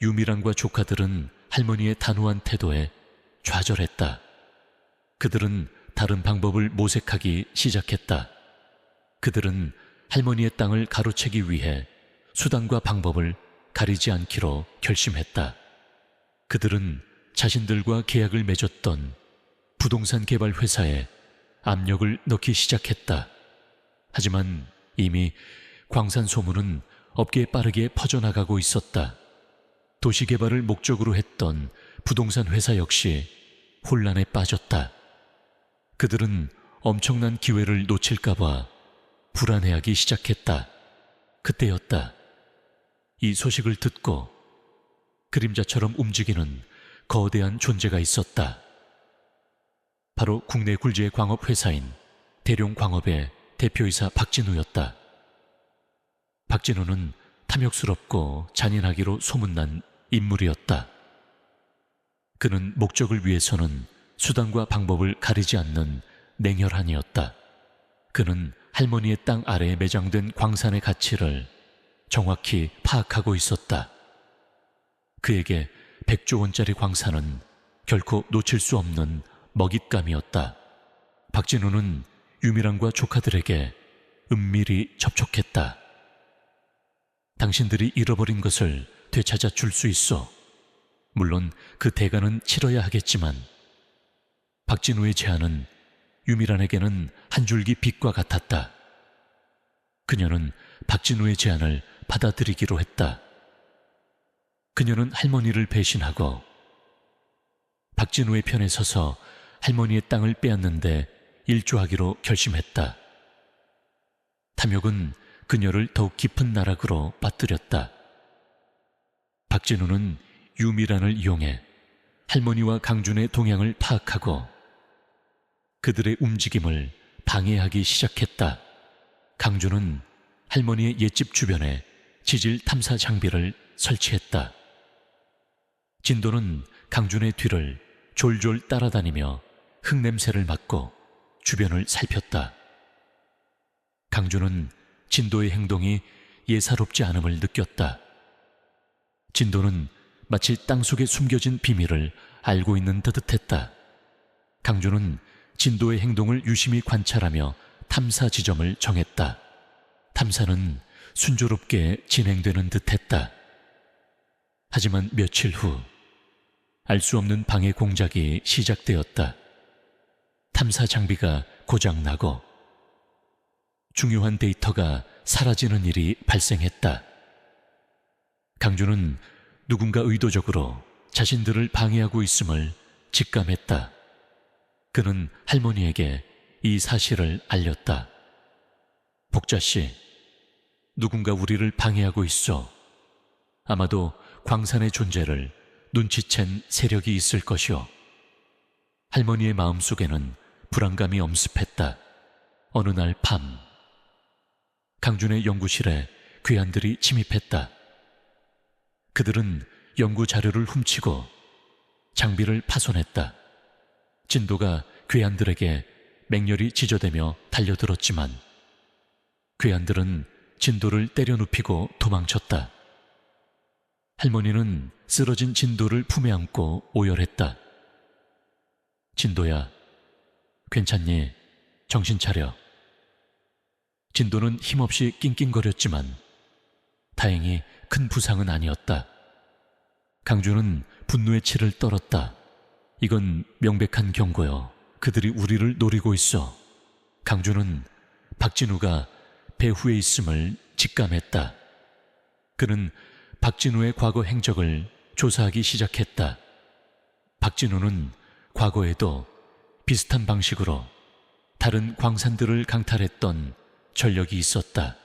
유미랑과 조카들은 할머니의 단호한 태도에 좌절했다. 그들은 다른 방법을 모색하기 시작했다. 그들은 할머니의 땅을 가로채기 위해 수단과 방법을 가리지 않기로 결심했다. 그들은 자신들과 계약을 맺었던 부동산 개발 회사에 압력을 넣기 시작했다. 하지만 이미 광산 소문은 업계에 빠르게 퍼져나가고 있었다. 도시개발을 목적으로 했던 부동산 회사 역시 혼란에 빠졌다. 그들은 엄청난 기회를 놓칠까봐 불안해하기 시작했다. 그때였다. 이 소식을 듣고 그림자처럼 움직이는 거대한 존재가 있었다. 바로 국내 굴지의 광업회사인 대룡광업의 대표이사 박진우였다. 박진우는 탐욕스럽고 잔인하기로 소문난 인물이었다. 그는 목적을 위해서는 수단과 방법을 가리지 않는 냉혈한이었다. 그는 할머니의 땅 아래에 매장된 광산의 가치를 정확히 파악하고 있었다. 그에게 100조 원짜리 광산은 결코 놓칠 수 없는 먹잇감이었다. 박진우는 유미랑과 조카들에게 은밀히 접촉했다. 당신들이 잃어버린 것을 되찾아 줄 수 있어. 물론 그 대가는 치러야 하겠지만 박진우의 제안은 유미란에게는 한 줄기 빛과 같았다. 그녀는 박진우의 제안을 받아들이기로 했다. 그녀는 할머니를 배신하고 박진우의 편에 서서 할머니의 땅을 빼앗는데 일조하기로 결심했다. 탐욕은 그녀를 더욱 깊은 나락으로 빠뜨렸다. 박진우는 유미란을 이용해 할머니와 강준의 동향을 파악하고 그들의 움직임을 방해하기 시작했다. 강준은 할머니의 옛집 주변에 지질 탐사 장비를 설치했다. 진도는 강준의 뒤를 졸졸 따라다니며 흙냄새를 맡고 주변을 살폈다. 강준은 진도의 행동이 예사롭지 않음을 느꼈다. 진도는 마치 땅속에 숨겨진 비밀을 알고 있는 듯 했다. 강준은 진도의 행동을 유심히 관찰하며 탐사 지점을 정했다. 탐사는 순조롭게 진행되는 듯 했다. 하지만 며칠 후 알 수 없는 방해 공작이 시작되었다. 탐사 장비가 고장나고 중요한 데이터가 사라지는 일이 발생했다. 강준은 누군가 의도적으로 자신들을 방해하고 있음을 직감했다. 그는 할머니에게 이 사실을 알렸다. 복자씨, 누군가 우리를 방해하고 있어. 아마도 광산의 존재를 눈치챈 세력이 있을 것이오. 할머니의 마음속에는 불안감이 엄습했다. 어느 날 밤, 강준의 연구실에 괴한들이 침입했다. 그들은 연구 자료를 훔치고 장비를 파손했다. 진도가 괴한들에게 맹렬히 지저대며 달려들었지만 괴한들은 진도를 때려 눕히고 도망쳤다. 할머니는 쓰러진 진도를 품에 안고 오열했다. 진도야, 괜찮니? 정신 차려. 진도는 힘없이 낑낑거렸지만 다행히 큰 부상은 아니었다. 강준은 분노의 치를 떨었다. 이건 명백한 경고요. 그들이 우리를 노리고 있어. 강준은 박진우가 배후에 있음을 직감했다. 그는 박진우의 과거 행적을 조사하기 시작했다. 박진우는 과거에도 비슷한 방식으로 다른 광산들을 강탈했던 전력이 있었다.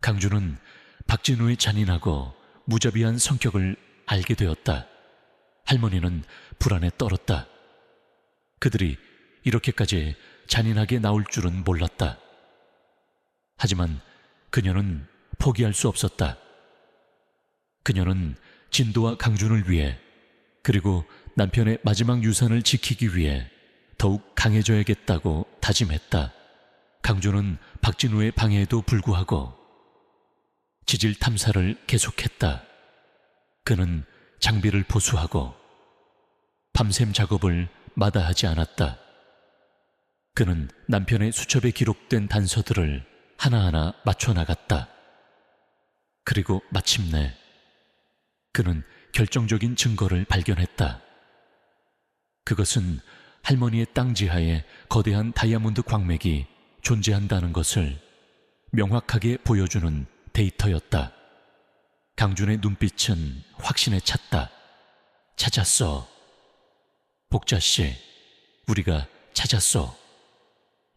강준은 박진우의 잔인하고 무자비한 성격을 알게 되었다. 할머니는 불안에 떨었다. 그들이 이렇게까지 잔인하게 나올 줄은 몰랐다. 하지만 그녀는 포기할 수 없었다. 그녀는 진도와 강준을 위해 그리고 남편의 마지막 유산을 지키기 위해 더욱 강해져야겠다고 다짐했다. 강준은 박진우의 방해에도 불구하고 지질 탐사를 계속했다. 그는 장비를 보수하고 밤샘 작업을 마다하지 않았다. 그는 남편의 수첩에 기록된 단서들을 하나하나 맞춰나갔다. 그리고 마침내 그는 결정적인 증거를 발견했다. 그것은 할머니의 땅 지하에 거대한 다이아몬드 광맥이 존재한다는 것을 명확하게 보여주는 데이터였다. 강준의 눈빛은 확신에 찼다. 찾았어. 복자씨, 우리가 찾았어.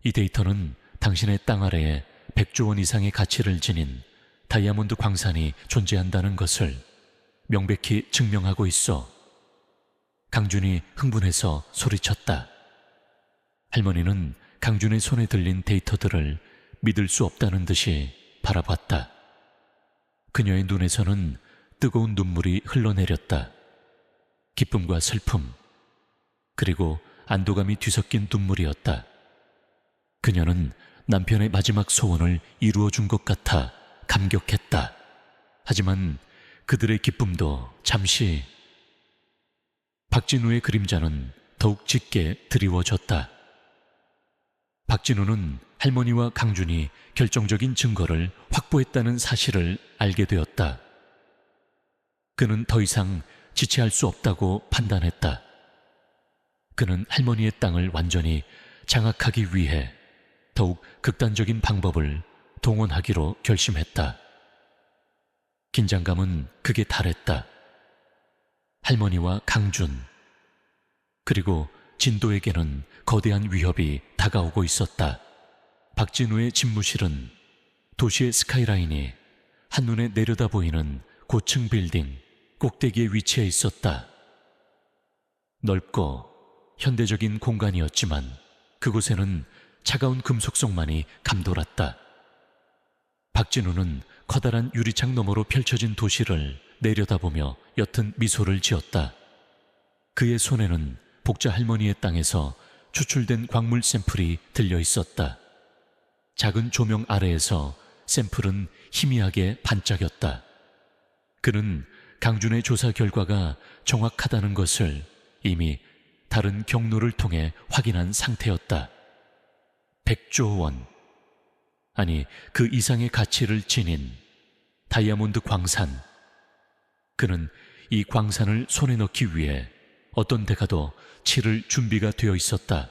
이 데이터는 당신의 땅 아래에 100조 원 이상의 가치를 지닌 다이아몬드 광산이 존재한다는 것을 명백히 증명하고 있어. 강준이 흥분해서 소리쳤다. 할머니는 강준의 손에 들린 데이터들을 믿을 수 없다는 듯이 바라봤다. 그녀의 눈에서는 뜨거운 눈물이 흘러내렸다. 기쁨과 슬픔, 그리고 안도감이 뒤섞인 눈물이었다. 그녀는 남편의 마지막 소원을 이루어준 것 같아 감격했다. 하지만 그들의 기쁨도 잠시. 박진우의 그림자는 더욱 짙게 드리워졌다. 박진우는 할머니와 강준이 결정적인 증거를 확보했다는 사실을 알게 되었다. 그는 더 이상 지체할 수 없다고 판단했다. 그는 할머니의 땅을 완전히 장악하기 위해 더욱 극단적인 방법을 동원하기로 결심했다. 긴장감은 극에 달했다. 할머니와 강준, 그리고 진도에게는 거대한 위협이 다가오고 있었다. 박진우의 집무실은 도시의 스카이라인이 한눈에 내려다 보이는 고층 빌딩 꼭대기에 위치해 있었다. 넓고 현대적인 공간이었지만 그곳에는 차가운 금속성만이 감돌았다. 박진우는 커다란 유리창 너머로 펼쳐진 도시를 내려다보며 옅은 미소를 지었다. 그의 손에는 복자 할머니의 땅에서 추출된 광물 샘플이 들려 있었다. 작은 조명 아래에서 샘플은 희미하게 반짝였다. 그는 강준의 조사 결과가 정확하다는 것을 이미 다른 경로를 통해 확인한 상태였다. 100조 원, 아니 그 이상의 가치를 지닌 다이아몬드 광산. 그는 이 광산을 손에 넣기 위해 어떤 대가도 치를 준비가 되어 있었다.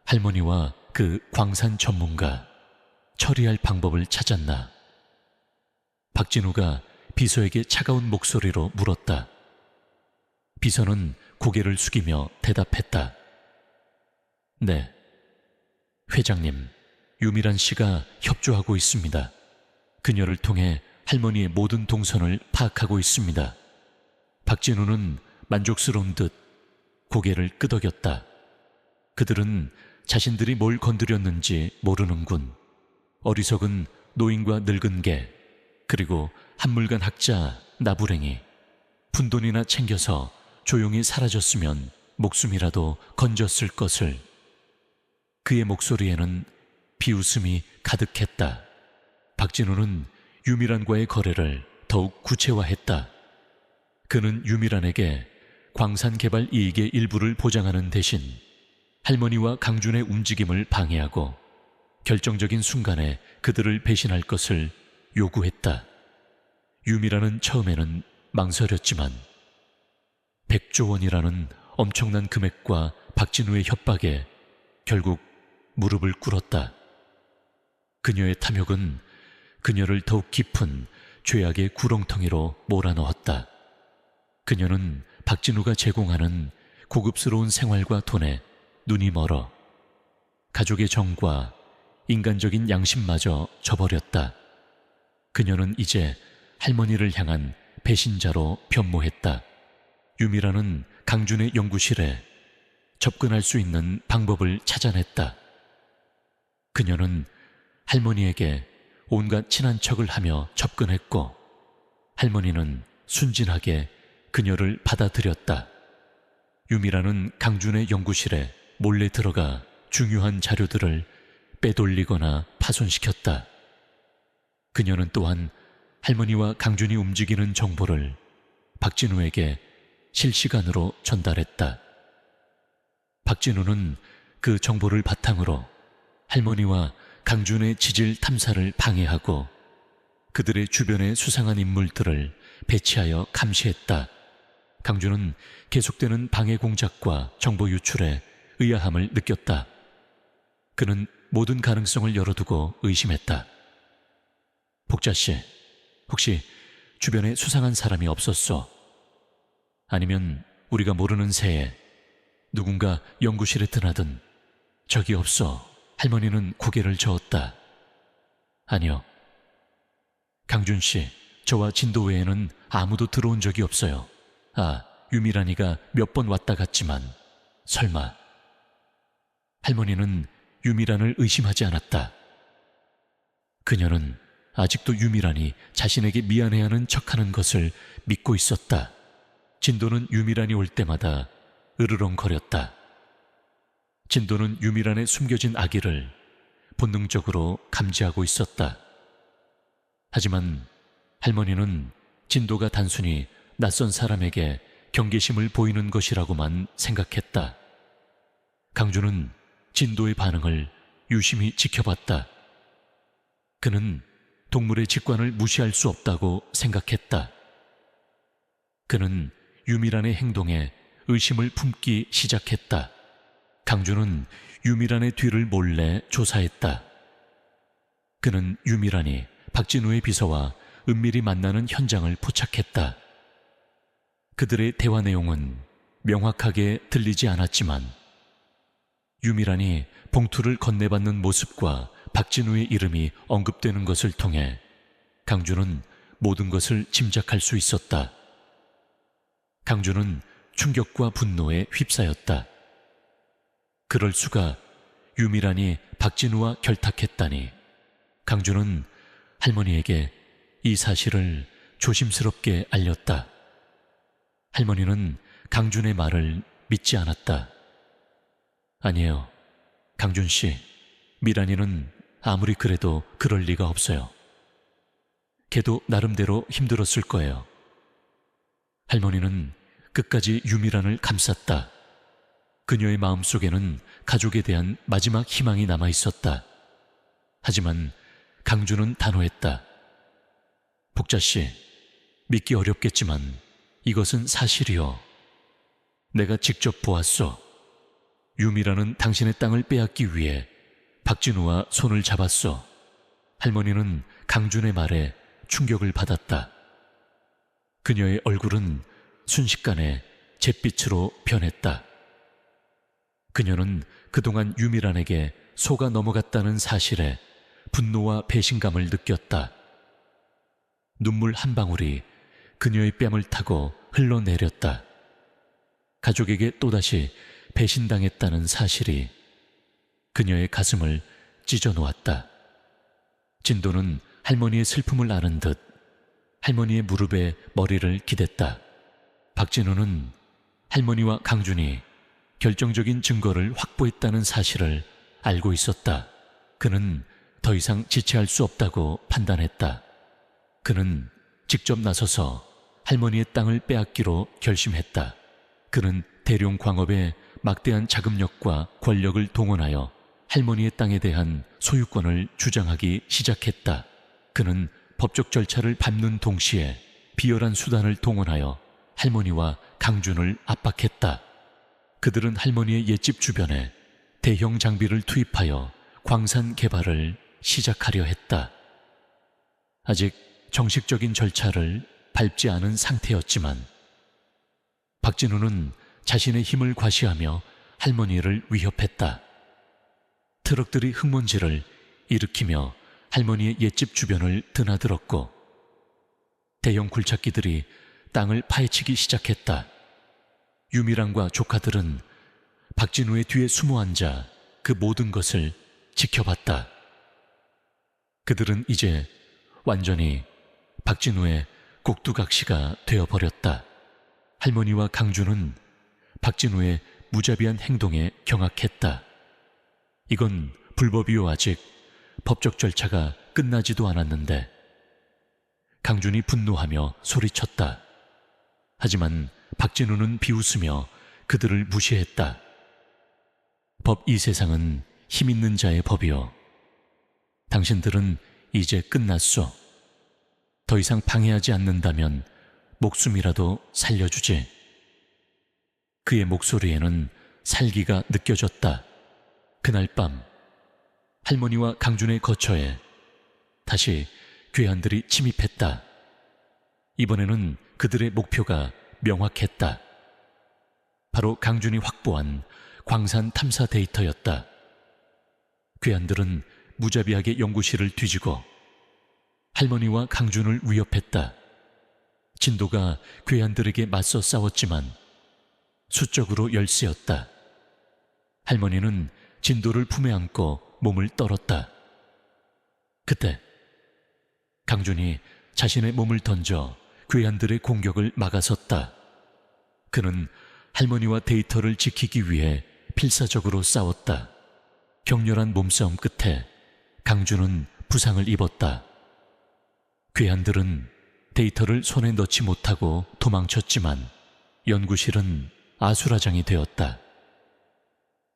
할머니와 그 광산 전문가, 처리할 방법을 찾았나? 박진우가 비서에게 차가운 목소리로 물었다. 비서는 고개를 숙이며 대답했다. 네, 회장님, 유미란 씨가 협조하고 있습니다. 그녀를 통해 할머니의 모든 동선을 파악하고 있습니다. 박진우는 만족스러운 듯 고개를 끄덕였다. 그들은 자신들이 뭘 건드렸는지 모르는군. 어리석은 노인과 늙은 개, 그리고 한물간 학자 나부랭이. 푼돈이나 챙겨서 조용히 사라졌으면 목숨이라도 건졌을 것을. 그의 목소리에는 비웃음이 가득했다. 박진우는 유미란과의 거래를 더욱 구체화했다. 그는 유미란에게 광산 개발 이익의 일부를 보장하는 대신 할머니와 강준의 움직임을 방해하고 결정적인 순간에 그들을 배신할 것을 요구했다. 유미란은 처음에는 망설였지만 100조 원이라는 엄청난 금액과 박진우의 협박에 결국 무릎을 꿇었다. 그녀의 탐욕은 그녀를 더욱 깊은 죄악의 구렁텅이로 몰아넣었다. 그녀는 박진우가 제공하는 고급스러운 생활과 돈에 눈이 멀어 가족의 정과 인간적인 양심마저 저버렸다. 그녀는 이제 할머니를 향한 배신자로 변모했다. 유미라는 강준의 연구실에 접근할 수 있는 방법을 찾아냈다. 그녀는 할머니에게 온갖 친한 척을 하며 접근했고 할머니는 순진하게 그녀를 받아들였다. 유미라는 강준의 연구실에 몰래 들어가 중요한 자료들을 빼돌리거나 파손시켰다. 그녀는 또한 할머니와 강준이 움직이는 정보를 박진우에게 실시간으로 전달했다. 박진우는 그 정보를 바탕으로 할머니와 강준의 지질 탐사를 방해하고 그들의 주변의 수상한 인물들을 배치하여 감시했다. 강준은 계속되는 방해 공작과 정보 유출에 의아함을 느꼈다. 그는 모든 가능성을 열어두고 의심했다. 복자씨, 혹시 주변에 수상한 사람이 없었소? 아니면 우리가 모르는 새에 누군가 연구실에 드나든? 적이 없어. 할머니는 고개를 저었다. 아니요. 강준씨, 저와 진도 외에는 아무도 들어온 적이 없어요. 아, 유미란이가 몇 번 왔다 갔지만 설마. 할머니는 유미란을 의심하지 않았다. 그녀는 아직도 유미란이 자신에게 미안해하는 척하는 것을 믿고 있었다. 진도는 유미란이 올 때마다 으르렁거렸다. 진도는 유미란의 숨겨진 악의를 본능적으로 감지하고 있었다. 하지만 할머니는 진도가 단순히 낯선 사람에게 경계심을 보이는 것이라고만 생각했다. 강주는 진도의 반응을 유심히 지켜봤다. 그는 동물의 직관을 무시할 수 없다고 생각했다. 그는 유미란의 행동에 의심을 품기 시작했다. 강주는 유미란의 뒤를 몰래 조사했다. 그는 유미란이 박진우의 비서와 은밀히 만나는 현장을 포착했다. 그들의 대화 내용은 명확하게 들리지 않았지만 유미란이 봉투를 건네받는 모습과 박진우의 이름이 언급되는 것을 통해 강주는 모든 것을 짐작할 수 있었다. 강주는 충격과 분노에 휩싸였다. 그럴 수가, 유미란이 박진우와 결탁했다니. 강주는 할머니에게 이 사실을 조심스럽게 알렸다. 할머니는 강준의 말을 믿지 않았다. 아니에요. 강준 씨, 미란이는 아무리 그래도 그럴 리가 없어요. 걔도 나름대로 힘들었을 거예요. 할머니는 끝까지 유미란을 감쌌다. 그녀의 마음속에는 가족에 대한 마지막 희망이 남아 있었다. 하지만 강주는 단호했다. 복자씨, 믿기 어렵겠지만 이것은 사실이요. 내가 직접 보았소. 유미란은 당신의 땅을 빼앗기 위해 박진우와 손을 잡았소. 할머니는 강준의 말에 충격을 받았다. 그녀의 얼굴은 순식간에 잿빛으로 변했다. 그녀는 그동안 유미란에게 속아 넘어갔다는 사실에 분노와 배신감을 느꼈다. 눈물 한 방울이 그녀의 뺨을 타고 흘러내렸다. 가족에게 또다시 배신당했다는 사실이 그녀의 가슴을 찢어놓았다. 진도는 할머니의 슬픔을 아는 듯 할머니의 무릎에 머리를 기댔다. 박진우는 할머니와 강준이 결정적인 증거를 확보했다는 사실을 알고 있었다. 그는 더 이상 지체할 수 없다고 판단했다. 그는 직접 나서서 할머니의 땅을 빼앗기로 결심했다. 그는 대룡 광업의 막대한 자금력과 권력을 동원하여 할머니의 땅에 대한 소유권을 주장하기 시작했다. 그는 법적 절차를 밟는 동시에 비열한 수단을 동원하여 할머니와 강준을 압박했다. 그들은 할머니의 옛집 주변에 대형 장비를 투입하여 광산 개발을 시작하려 했다. 아직 정식적인 절차를 밟지 않은 상태였지만 박진우는 자신의 힘을 과시하며 할머니를 위협했다. 트럭들이 흙먼지를 일으키며 할머니의 옛집 주변을 드나들었고 대형 굴착기들이 땅을 파헤치기 시작했다. 유미란과 조카들은 박진우의 뒤에 숨어 앉아 그 모든 것을 지켜봤다. 그들은 이제 완전히 박진우의 꼭두각시가 되어버렸다. 할머니와 강준은 박진우의 무자비한 행동에 경악했다. 이건 불법이요. 아직 법적 절차가 끝나지도 않았는데. 강준이 분노하며 소리쳤다. 하지만 박진우는 비웃으며 그들을 무시했다. 법 이 세상은 힘 있는 자의 법이요. 당신들은 이제 끝났소. 더 이상 방해하지 않는다면 목숨이라도 살려주지. 그의 목소리에는 살기가 느껴졌다. 그날 밤 할머니와 강준의 거처에 다시 괴한들이 침입했다. 이번에는 그들의 목표가 명확했다. 바로 강준이 확보한 광산 탐사 데이터였다. 괴한들은 무자비하게 연구실을 뒤지고 할머니와 강준을 위협했다. 진도가 괴한들에게 맞서 싸웠지만 수적으로 열세였다. 할머니는 진도를 품에 안고 몸을 떨었다. 그때 강준이 자신의 몸을 던져 괴한들의 공격을 막아섰다. 그는 할머니와 데이터를 지키기 위해 필사적으로 싸웠다. 격렬한 몸싸움 끝에 강준은 부상을 입었다. 괴한들은 데이터를 손에 넣지 못하고 도망쳤지만 연구실은 아수라장이 되었다.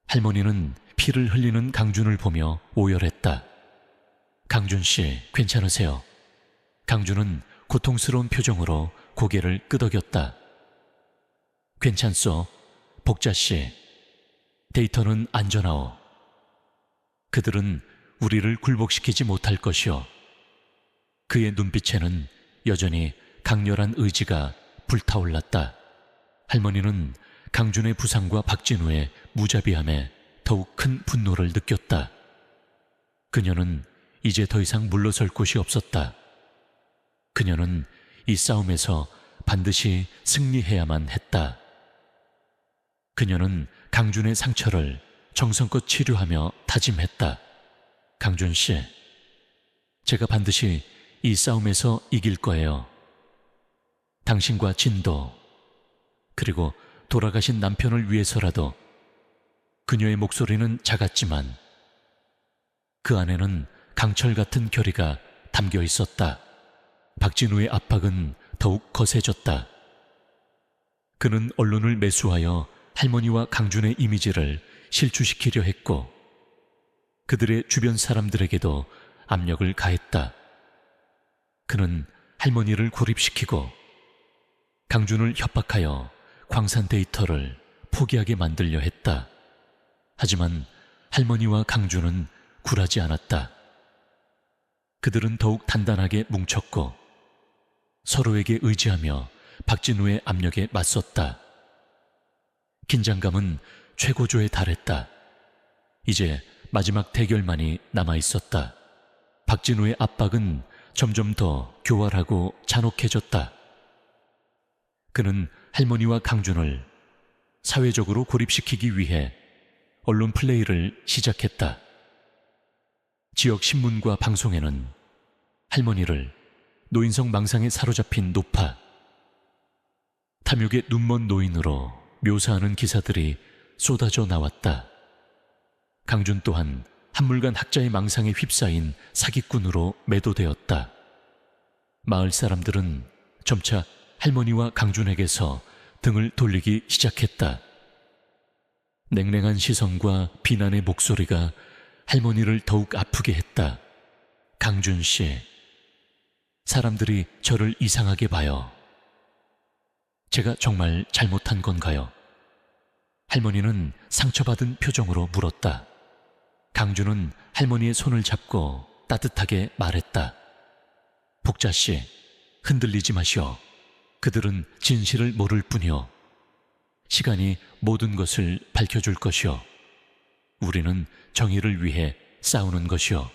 할머니는 피를 흘리는 강준을 보며 오열했다. 강준 씨, 괜찮으세요? 강준은 고통스러운 표정으로 고개를 끄덕였다. 괜찮소, 복자 씨. 데이터는 안전하오. 그들은 우리를 굴복시키지 못할 것이오. 그의 눈빛에는 여전히 강렬한 의지가 불타올랐다. 할머니는 강준의 부상과 박진우의 무자비함에 더욱 큰 분노를 느꼈다. 그녀는 이제 더 이상 물러설 곳이 없었다. 그녀는 이 싸움에서 반드시 승리해야만 했다. 그녀는 강준의 상처를 정성껏 치료하며 다짐했다. 강준 씨, 제가 반드시 이 싸움에서 이길 거예요. 당신과 진도, 그리고 돌아가신 남편을 위해서라도. 그녀의 목소리는 작았지만 그 안에는 강철 같은 결의가 담겨 있었다. 박진우의 압박은 더욱 거세졌다. 그는 언론을 매수하여 할머니와 강준의 이미지를 실추시키려 했고 그들의 주변 사람들에게도 압력을 가했다. 그는 할머니를 고립시키고 강준을 협박하여 광산 데이터를 포기하게 만들려 했다. 하지만 할머니와 강준은 굴하지 않았다. 그들은 더욱 단단하게 뭉쳤고 서로에게 의지하며 박진우의 압력에 맞섰다. 긴장감은 최고조에 달했다. 이제 마지막 대결만이 남아있었다. 박진우의 압박은 점점 더 교활하고 잔혹해졌다. 그는 할머니와 강준을 사회적으로 고립시키기 위해 언론 플레이를 시작했다. 지역 신문과 방송에는 할머니를 노인성 망상에 사로잡힌 노파, 탐욕의 눈먼 노인으로 묘사하는 기사들이 쏟아져 나왔다. 강준 또한 한물간 학자의 망상에 휩싸인 사기꾼으로 매도되었다. 마을 사람들은 점차 할머니와 강준에게서 등을 돌리기 시작했다. 냉랭한 시선과 비난의 목소리가 할머니를 더욱 아프게 했다. 강준 씨, 사람들이 저를 이상하게 봐요. 제가 정말 잘못한 건가요? 할머니는 상처받은 표정으로 물었다. 강준은 할머니의 손을 잡고 따뜻하게 말했다. 복자 씨, 흔들리지 마시오. 그들은 진실을 모를 뿐이오. 시간이 모든 것을 밝혀줄 것이오. 우리는 정의를 위해 싸우는 것이오.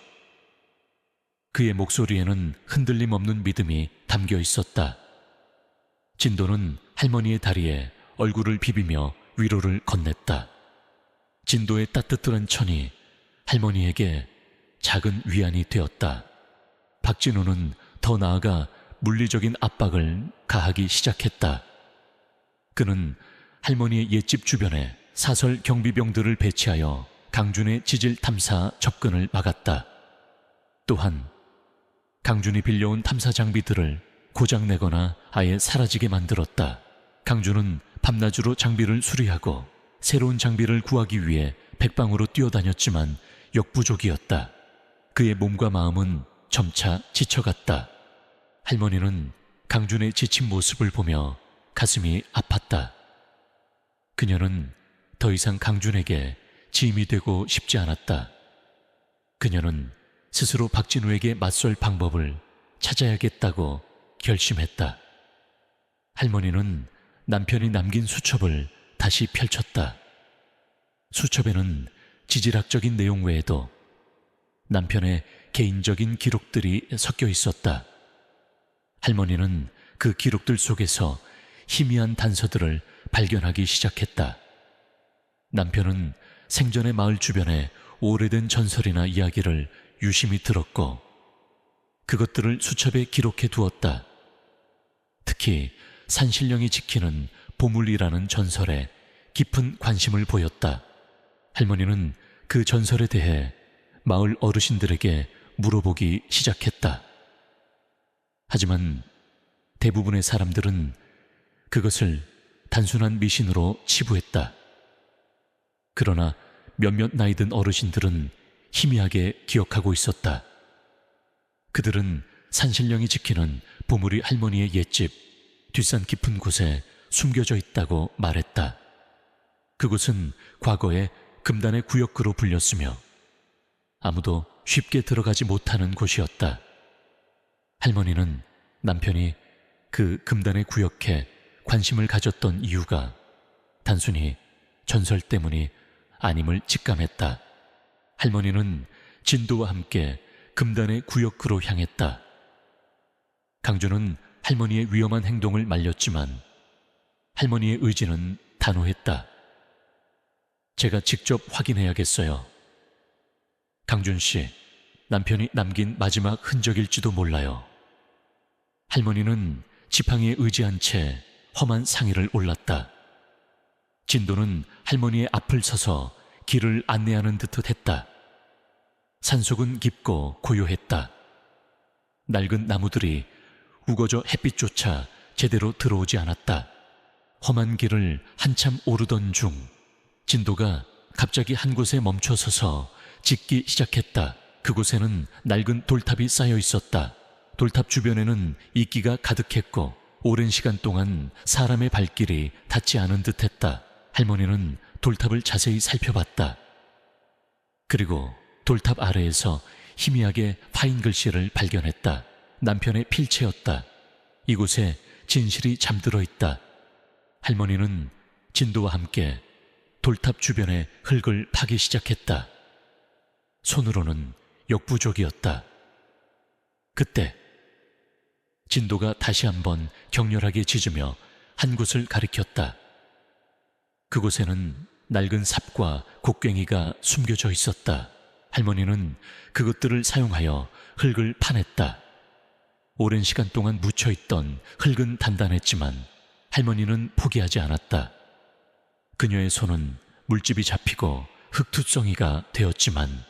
그의 목소리에는 흔들림 없는 믿음이 담겨 있었다. 진도는 할머니의 다리에 얼굴을 비비며 위로를 건넸다. 진도의 따뜻한 천이 할머니에게 작은 위안이 되었다. 박진우는 더 나아가 물리적인 압박을 가하기 시작했다. 그는 할머니의 옛집 주변에 사설 경비병들을 배치하여 강준의 지질 탐사 접근을 막았다. 또한 강준이 빌려온 탐사 장비들을 고장내거나 아예 사라지게 만들었다. 강준은 밤낮으로 장비를 수리하고 새로운 장비를 구하기 위해 백방으로 뛰어다녔지만 역부족이었다. 그의 몸과 마음은 점차 지쳐갔다. 할머니는 강준의 지친 모습을 보며 가슴이 아팠다. 그녀는 더 이상 강준에게 짐이 되고 싶지 않았다. 그녀는 스스로 박진우에게 맞설 방법을 찾아야겠다고 결심했다. 할머니는 남편이 남긴 수첩을 다시 펼쳤다. 수첩에는 지질학적인 내용 외에도 남편의 개인적인 기록들이 섞여 있었다. 할머니는 그 기록들 속에서 희미한 단서들을 발견하기 시작했다. 남편은 생전에 마을 주변에 오래된 전설이나 이야기를 유심히 들었고 그것들을 수첩에 기록해 두었다. 특히 산신령이 지키는 보물이라는 전설에 깊은 관심을 보였다. 할머니는 그 전설에 대해 마을 어르신들에게 물어보기 시작했다. 하지만 대부분의 사람들은 그것을 단순한 미신으로 치부했다. 그러나 몇몇 나이든 어르신들은 희미하게 기억하고 있었다. 그들은 산신령이 지키는 보물이 할머니의 옛집 뒷산 깊은 곳에 숨겨져 있다고 말했다. 그곳은 과거에 금단의 구역구로 불렸으며 아무도 쉽게 들어가지 못하는 곳이었다. 할머니는 남편이 그 금단의 구역에 관심을 가졌던 이유가 단순히 전설 때문이 아님을 직감했다. 할머니는 진도와 함께 금단의 구역구로 향했다. 강주는 할머니의 위험한 행동을 말렸지만 할머니의 의지는 단호했다. 제가 직접 확인해야겠어요. 강준 씨, 남편이 남긴 마지막 흔적일지도 몰라요. 할머니는 지팡이에 의지한 채 험한 상위를 올랐다. 진도는 할머니의 앞을 서서 길을 안내하는 듯 했다. 산속은 깊고 고요했다. 낡은 나무들이 우거져 햇빛조차 제대로 들어오지 않았다. 험한 길을 한참 오르던 중 진도가 갑자기 한 곳에 멈춰서서 짖기 시작했다. 그곳에는 낡은 돌탑이 쌓여 있었다. 돌탑 주변에는 이끼가 가득했고 오랜 시간 동안 사람의 발길이 닿지 않은 듯했다. 할머니는 돌탑을 자세히 살펴봤다. 그리고 돌탑 아래에서 희미하게 파인 글씨를 발견했다. 남편의 필체였다. 이곳에 진실이 잠들어 있다. 할머니는 진도와 함께 돌탑 주변의 흙을 파기 시작했다. 손으로는 역부족이었다. 그때 진도가 다시 한번 격렬하게 짖으며 한 곳을 가리켰다. 그곳에는 낡은 삽과 곡괭이가 숨겨져 있었다. 할머니는 그것들을 사용하여 흙을 파냈다. 오랜 시간 동안 묻혀있던 흙은 단단했지만 할머니는 포기하지 않았다. 그녀의 손은 물집이 잡히고 흙투성이가 되었지만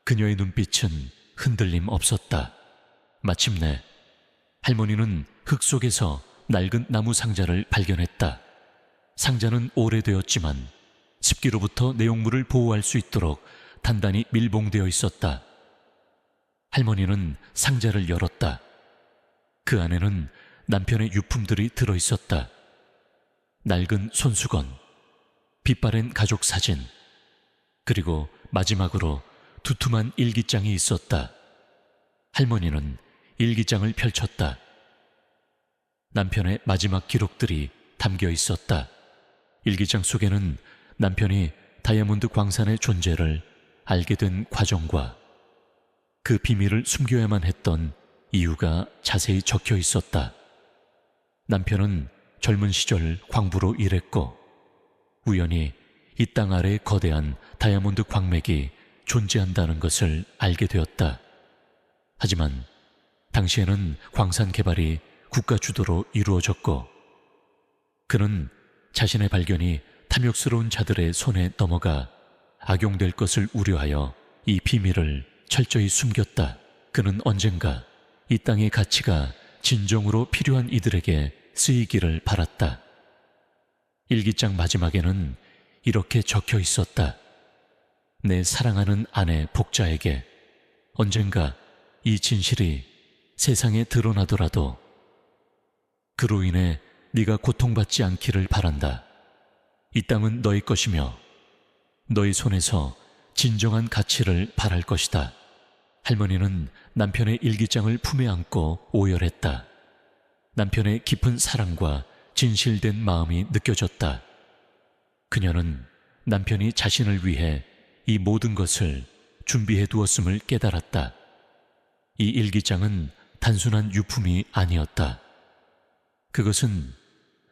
그녀의 눈빛은 흔들림 없었다. 마침내 할머니는 흙 속에서 낡은 나무 상자를 발견했다. 상자는 오래되었지만 습기로부터 내용물을 보호할 수 있도록 단단히 밀봉되어 있었다. 할머니는 상자를 열었다. 그 안에는 남편의 유품들이 들어있었다. 낡은 손수건, 빛바랜 가족 사진, 그리고 마지막으로 두툼한 일기장이 있었다. 할머니는 일기장을 펼쳤다. 남편의 마지막 기록들이 담겨 있었다. 일기장 속에는 남편이 다이아몬드 광산의 존재를 알게 된 과정과 그 비밀을 숨겨야만 했던 이유가 자세히 적혀 있었다. 남편은 젊은 시절 광부로 일했고 우연히 이 땅 아래에 거대한 다이아몬드 광맥이 존재한다는 것을 알게 되었다. 하지만 당시에는 광산 개발이 국가 주도로 이루어졌고 그는 자신의 발견이 탐욕스러운 자들의 손에 넘어가 악용될 것을 우려하여 이 비밀을 철저히 숨겼다. 그는 언젠가 이 땅의 가치가 진정으로 필요한 이들에게 쓰이기를 바랐다. 일기장 마지막에는 이렇게 적혀 있었다. 내 사랑하는 아내 복자에게 언젠가 이 진실이 세상에 드러나더라도 그로 인해 네가 고통받지 않기를 바란다. 이 땅은 너의 것이며 너의 손에서 진정한 가치를 바랄 것이다. 할머니는 남편의 일기장을 품에 안고 오열했다. 남편의 깊은 사랑과 진실된 마음이 느껴졌다. 그녀는 남편이 자신을 위해 이 모든 것을 준비해 두었음을 깨달았다. 이 일기장은 단순한 유품이 아니었다. 그것은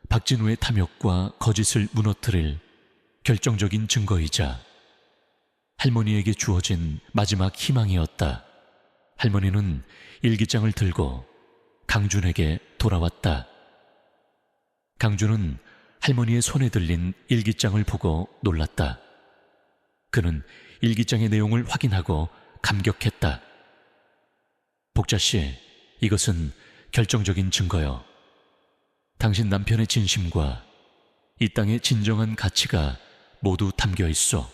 박진우의 탐욕과 거짓을 무너뜨릴 결정적인 증거이자 할머니에게 주어진 마지막 희망이었다. 할머니는 일기장을 들고 강준에게 돌아왔다. 강준은 할머니의 손에 들린 일기장을 보고 놀랐다. 그는 일기장의 내용을 확인하고 감격했다. 복자씨, 이것은 결정적인 증거요. 당신 남편의 진심과 이 땅의 진정한 가치가 모두 담겨 있어.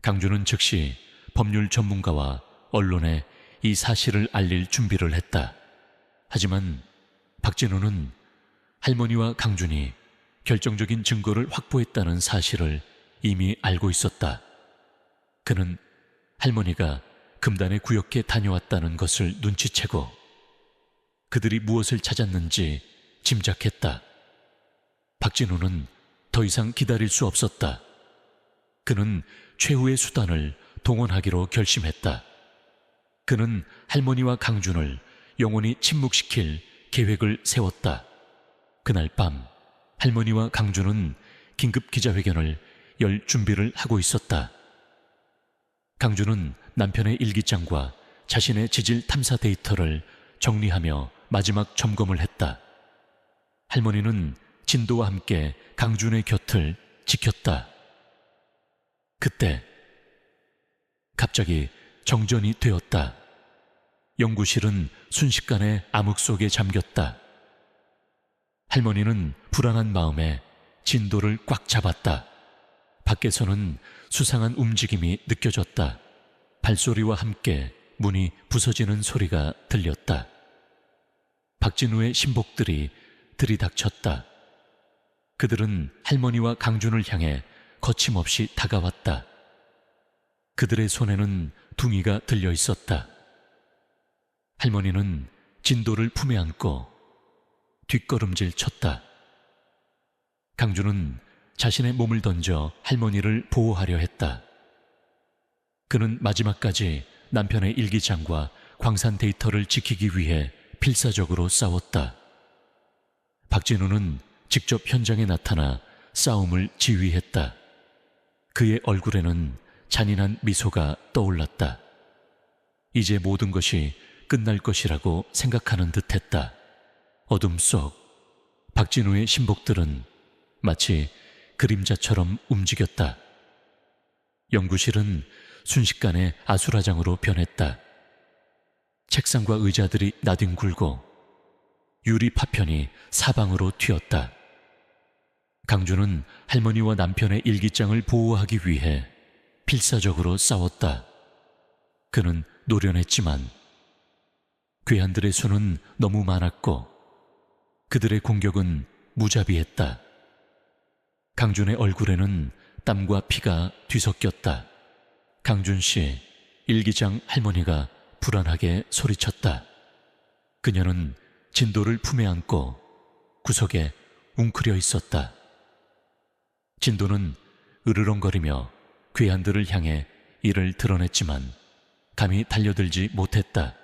강준은 즉시 법률 전문가와 언론에 이 사실을 알릴 준비를 했다. 하지만 박진우는 할머니와 강준이 결정적인 증거를 확보했다는 사실을 이미 알고 있었다. 그는 할머니가 금단의 구역에 다녀왔다는 것을 눈치채고 그들이 무엇을 찾았는지 짐작했다. 박진우는 더 이상 기다릴 수 없었다. 그는 최후의 수단을 동원하기로 결심했다. 그는 할머니와 강준을 영원히 침묵시킬 계획을 세웠다. 그날 밤 할머니와 강준은 긴급 기자회견을 열 준비를 하고 있었다. 강준은 남편의 일기장과 자신의 지질 탐사 데이터를 정리하며 마지막 점검을 했다. 할머니는 진도와 함께 강준의 곁을 지켰다. 그때 갑자기 정전이 되었다. 연구실은 순식간에 암흑 속에 잠겼다. 할머니는 불안한 마음에 진도를 꽉 잡았다. 밖에서는 수상한 움직임이 느껴졌다. 발소리와 함께 문이 부서지는 소리가 들렸다. 박진우의 신복들이 들이닥쳤다. 그들은 할머니와 강준을 향해 거침없이 다가왔다. 그들의 손에는 둥이가 들려 있었다. 할머니는 진도를 품에 안고 뒷걸음질 쳤다. 강준은 자신의 몸을 던져 할머니를 보호하려 했다. 그는 마지막까지 남편의 일기장과 광산 데이터를 지키기 위해 필사적으로 싸웠다. 박진우는 직접 현장에 나타나 싸움을 지휘했다. 그의 얼굴에는 잔인한 미소가 떠올랐다. 이제 모든 것이 끝날 것이라고 생각하는 듯했다. 어둠 속 박진우의 신복들은 마치 그림자처럼 움직였다. 연구실은 순식간에 아수라장으로 변했다. 책상과 의자들이 나뒹굴고 유리 파편이 사방으로 튀었다. 강준은 할머니와 남편의 일기장을 보호하기 위해 필사적으로 싸웠다. 그는 노련했지만 괴한들의 수는 너무 많았고 그들의 공격은 무자비했다. 강준의 얼굴에는 땀과 피가 뒤섞였다. 강준 씨, 일기장 할머니가 불안하게 소리쳤다. 그녀는 진도를 품에 안고 구석에 웅크려 있었다. 진도는 으르렁거리며 괴한들을 향해 이를 드러냈지만 감히 달려들지 못했다.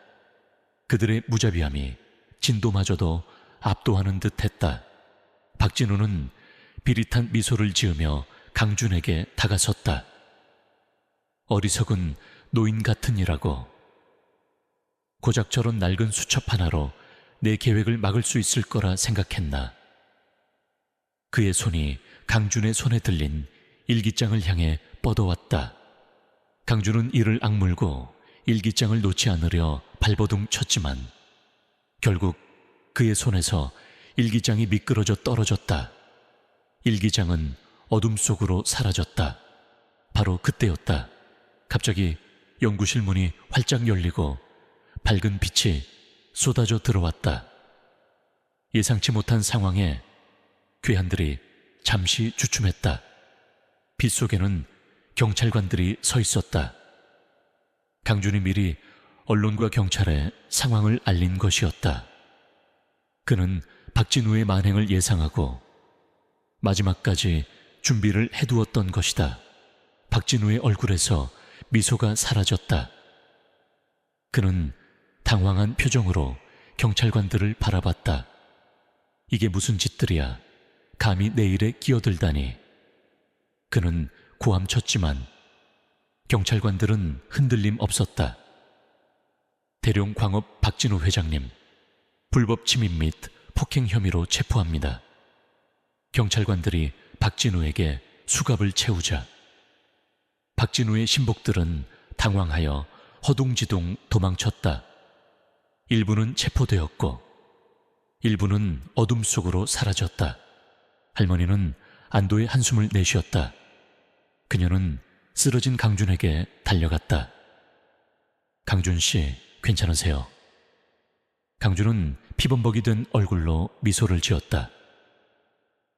그들의 무자비함이 진도마저도 압도하는 듯했다. 박진우는 비릿한 미소를 지으며 강준에게 다가섰다. 어리석은 노인 같으니라고. 고작 저런 낡은 수첩 하나로 내 계획을 막을 수 있을 거라 생각했나. 그의 손이 강준의 손에 들린 일기장을 향해 뻗어왔다. 강준은 이를 악물고 일기장을 놓지 않으려 발버둥 쳤지만 결국 그의 손에서 일기장이 미끄러져 떨어졌다. 일기장은 어둠 속으로 사라졌다. 바로 그때였다. 갑자기 연구실 문이 활짝 열리고 밝은 빛이 쏟아져 들어왔다. 예상치 못한 상황에 괴한들이 잠시 주춤했다. 빛 속에는 경찰관들이 서 있었다. 강준이 미리 언론과 경찰에 상황을 알린 것이었다. 그는 박진우의 만행을 예상하고 마지막까지 준비를 해두었던 것이다. 박진우의 얼굴에서 미소가 사라졌다. 그는 당황한 표정으로 경찰관들을 바라봤다. 이게 무슨 짓들이야. 감히 내 일에 끼어들다니. 그는 고함쳤지만 경찰관들은 흔들림 없었다. 대룡광업 박진우 회장님, 불법 침입 및 폭행 혐의로 체포합니다. 경찰관들이 박진우에게 수갑을 채우자 박진우의 신복들은 당황하여 허둥지둥 도망쳤다. 일부는 체포되었고 일부는 어둠 속으로 사라졌다. 할머니는 안도의 한숨을 내쉬었다. 그녀는 쓰러진 강준에게 달려갔다. 강준 씨, 괜찮으세요? 강준은 피범벅이 된 얼굴로 미소를 지었다.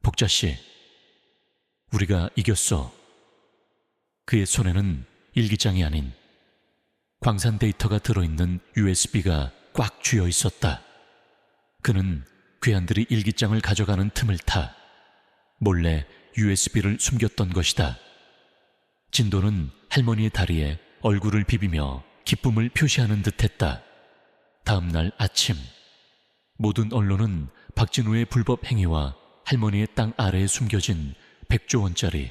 복자 씨, 우리가 이겼어. 그의 손에는 일기장이 아닌 광산 데이터가 들어있는 USB가 꽉 쥐어 있었다. 그는 괴한들이 일기장을 가져가는 틈을 타 몰래 USB를 숨겼던 것이다. 진도는 할머니의 다리에 얼굴을 비비며 기쁨을 표시하는 듯했다. 다음 날 아침, 모든 언론은 박진우의 불법 행위와 할머니의 땅 아래에 숨겨진 100조 원짜리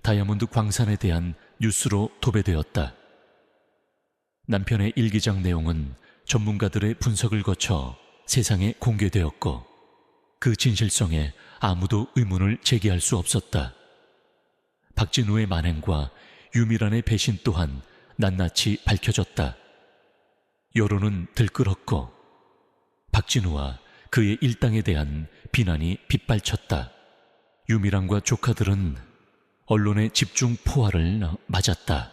다이아몬드 광산에 대한 뉴스로 도배되었다. 남편의 일기장 내용은 전문가들의 분석을 거쳐 세상에 공개되었고 그 진실성에 아무도 의문을 제기할 수 없었다. 박진우의 만행과 유미란의 배신 또한 낱낱이 밝혀졌다. 여론은 들끓었고 박진우와 그의 일당에 대한 비난이 빗발쳤다. 유미란과 조카들은 언론의 집중 포화를 맞았다.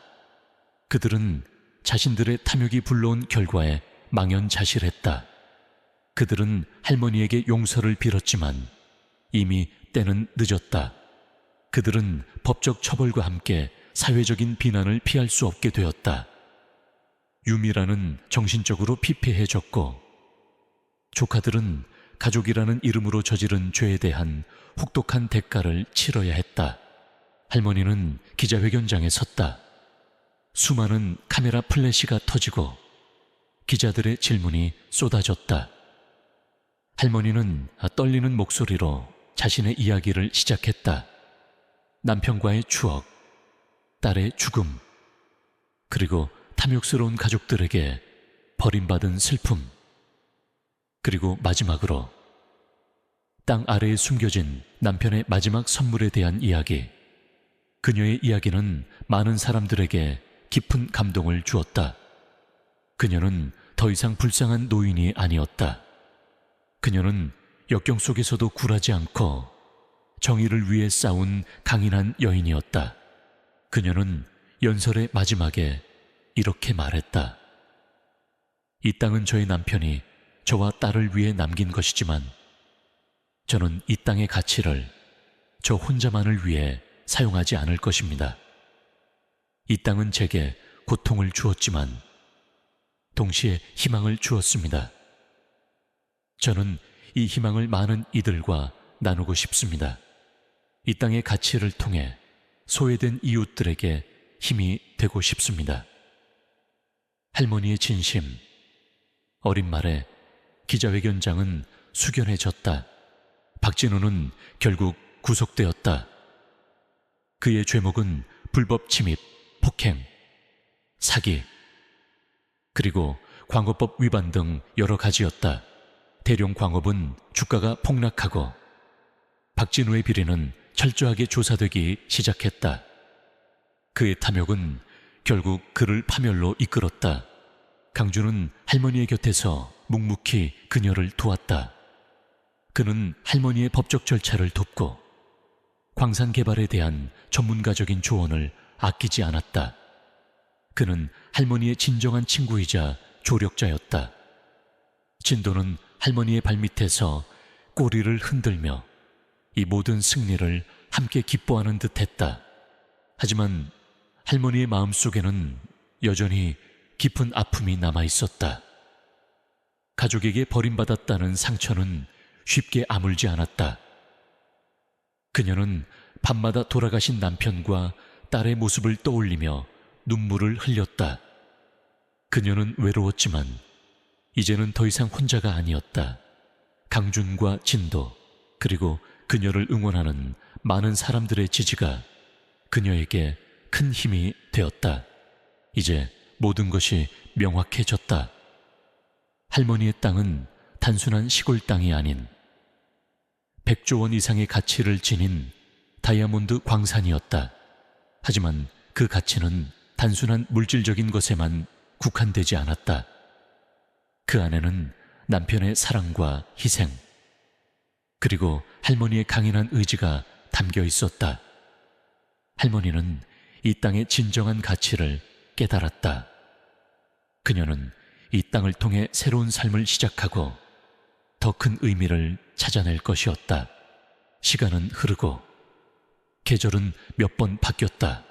그들은 자신들의 탐욕이 불러온 결과에 망연자실했다. 그들은 할머니에게 용서를 빌었지만 이미 때는 늦었다. 그들은 법적 처벌과 함께 사회적인 비난을 피할 수 없게 되었다. 유미라는 정신적으로 피폐해졌고 조카들은 가족이라는 이름으로 저지른 죄에 대한 혹독한 대가를 치러야 했다. 할머니는 기자회견장에 섰다. 수많은 카메라 플래시가 터지고 기자들의 질문이 쏟아졌다. 할머니는 떨리는 목소리로 자신의 이야기를 시작했다. 남편과의 추억, 딸의 죽음, 그리고 탐욕스러운 가족들에게 버림받은 슬픔, 그리고 마지막으로 땅 아래에 숨겨진 남편의 마지막 선물에 대한 이야기. 그녀의 이야기는 많은 사람들에게 깊은 감동을 주었다. 그녀는 더 이상 불쌍한 노인이 아니었다. 그녀는 역경 속에서도 굴하지 않고 정의를 위해 싸운 강인한 여인이었다. 그녀는 연설의 마지막에 이렇게 말했다. 이 땅은 저의 남편이 저와 딸을 위해 남긴 것이지만 저는 이 땅의 가치를 저 혼자만을 위해 사용하지 않을 것입니다. 이 땅은 제게 고통을 주었지만 동시에 희망을 주었습니다. 저는 이 희망을 많은 이들과 나누고 싶습니다. 이 땅의 가치를 통해 소외된 이웃들에게 힘이 되고 싶습니다. 할머니의 진심. 어린 말에 기자회견장은 숙연해졌다. 박진우는 결국 구속되었다. 그의 죄목은 불법 침입, 폭행, 사기, 그리고 광고법 위반 등 여러 가지였다. 대룡광업은 주가가 폭락하고 박진우의 비리는 철저하게 조사되기 시작했다. 그의 탐욕은 결국 그를 파멸로 이끌었다. 강준은 할머니의 곁에서 묵묵히 그녀를 도왔다. 그는 할머니의 법적 절차를 돕고 광산 개발에 대한 전문가적인 조언을 아끼지 않았다. 그는 할머니의 진정한 친구이자 조력자였다. 진도는 할머니의 발밑에서 꼬리를 흔들며 이 모든 승리를 함께 기뻐하는 듯했다. 하지만 할머니의 마음속에는 여전히 깊은 아픔이 남아있었다. 가족에게 버림받았다는 상처는 쉽게 아물지 않았다. 그녀는 밤마다 돌아가신 남편과 딸의 모습을 떠올리며 눈물을 흘렸다. 그녀는 외로웠지만 이제는 더 이상 혼자가 아니었다. 강준과 진도, 그리고 그녀를 응원하는 많은 사람들의 지지가 그녀에게 큰 힘이 되었다. 이제 모든 것이 명확해졌다. 할머니의 땅은 단순한 시골 땅이 아닌 100조 원 이상의 가치를 지닌 다이아몬드 광산이었다. 하지만 그 가치는 단순한 물질적인 것에만 국한되지 않았다. 그 안에는 남편의 사랑과 희생, 그리고 할머니의 강인한 의지가 담겨 있었다. 할머니는 이 땅의 진정한 가치를 깨달았다. 그녀는 이 땅을 통해 새로운 삶을 시작하고 더 큰 의미를 찾아낼 것이었다. 시간은 흐르고 계절은 몇 번 바뀌었다.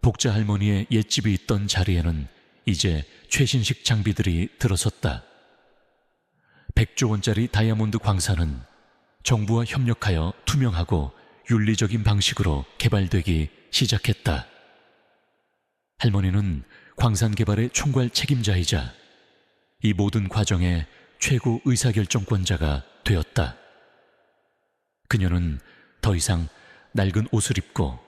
복자 할머니의 옛집이 있던 자리에는 이제 최신식 장비들이 들어섰다. 100조 원짜리 다이아몬드 광산은 정부와 협력하여 투명하고 윤리적인 방식으로 개발되기 시작했다. 할머니는 광산 개발의 총괄 책임자이자 이 모든 과정의 최고 의사결정권자가 되었다. 그녀는 더 이상 낡은 옷을 입고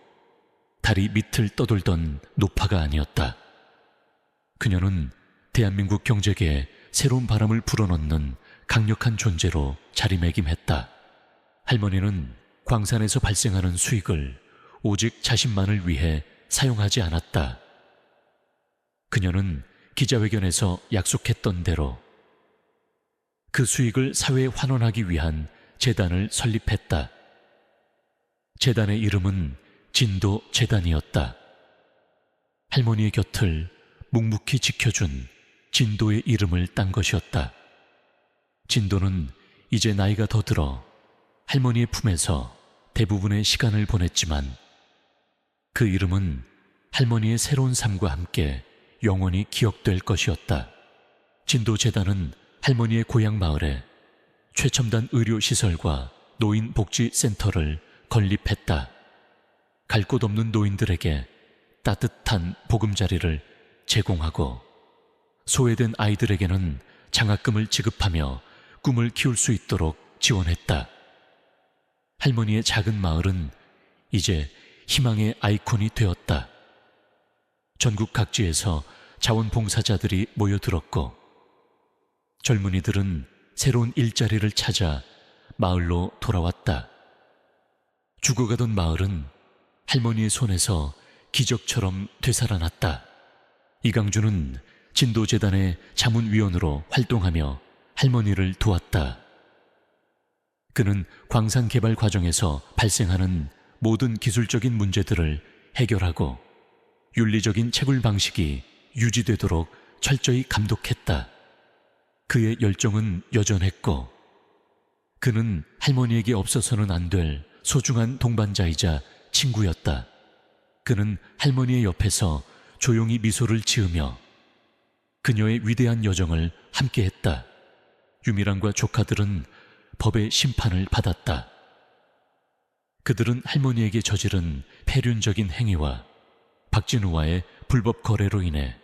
다리 밑을 떠돌던 노파가 아니었다. 그녀는 대한민국 경제계에 새로운 바람을 불어넣는 강력한 존재로 자리매김했다. 할머니는 광산에서 발생하는 수익을 오직 자신만을 위해 사용하지 않았다. 그녀는 기자회견에서 약속했던 대로 그 수익을 사회에 환원하기 위한 재단을 설립했다. 재단의 이름은 진도 재단이었다. 할머니의 곁을 묵묵히 지켜준 진도의 이름을 딴 것이었다. 진도는 이제 나이가 더 들어 할머니의 품에서 대부분의 시간을 보냈지만 그 이름은 할머니의 새로운 삶과 함께 영원히 기억될 것이었다. 진도재단은 할머니의 고향 마을에 최첨단 의료시설과 노인복지센터를 건립했다. 갈 곳 없는 노인들에게 따뜻한 보금자리를 제공하고 소외된 아이들에게는 장학금을 지급하며 꿈을 키울 수 있도록 지원했다. 할머니의 작은 마을은 이제 희망의 아이콘이 되었다. 전국 각지에서 자원봉사자들이 모여들었고 젊은이들은 새로운 일자리를 찾아 마을로 돌아왔다. 죽어가던 마을은 할머니의 손에서 기적처럼 되살아났다. 이강주는 진도재단의 자문위원으로 활동하며 할머니를 도왔다. 그는 광산 개발 과정에서 발생하는 모든 기술적인 문제들을 해결하고 윤리적인 채굴 방식이 유지되도록 철저히 감독했다. 그의 열정은 여전했고 그는 할머니에게 없어서는 안 될 소중한 동반자이자 친구였다. 그는 할머니의 옆에서 조용히 미소를 지으며 그녀의 위대한 여정을 함께했다. 유미랑과 조카들은 법의 심판을 받았다. 그들은 할머니에게 저지른 폐륜적인 행위와 박진우와의 불법 거래로 인해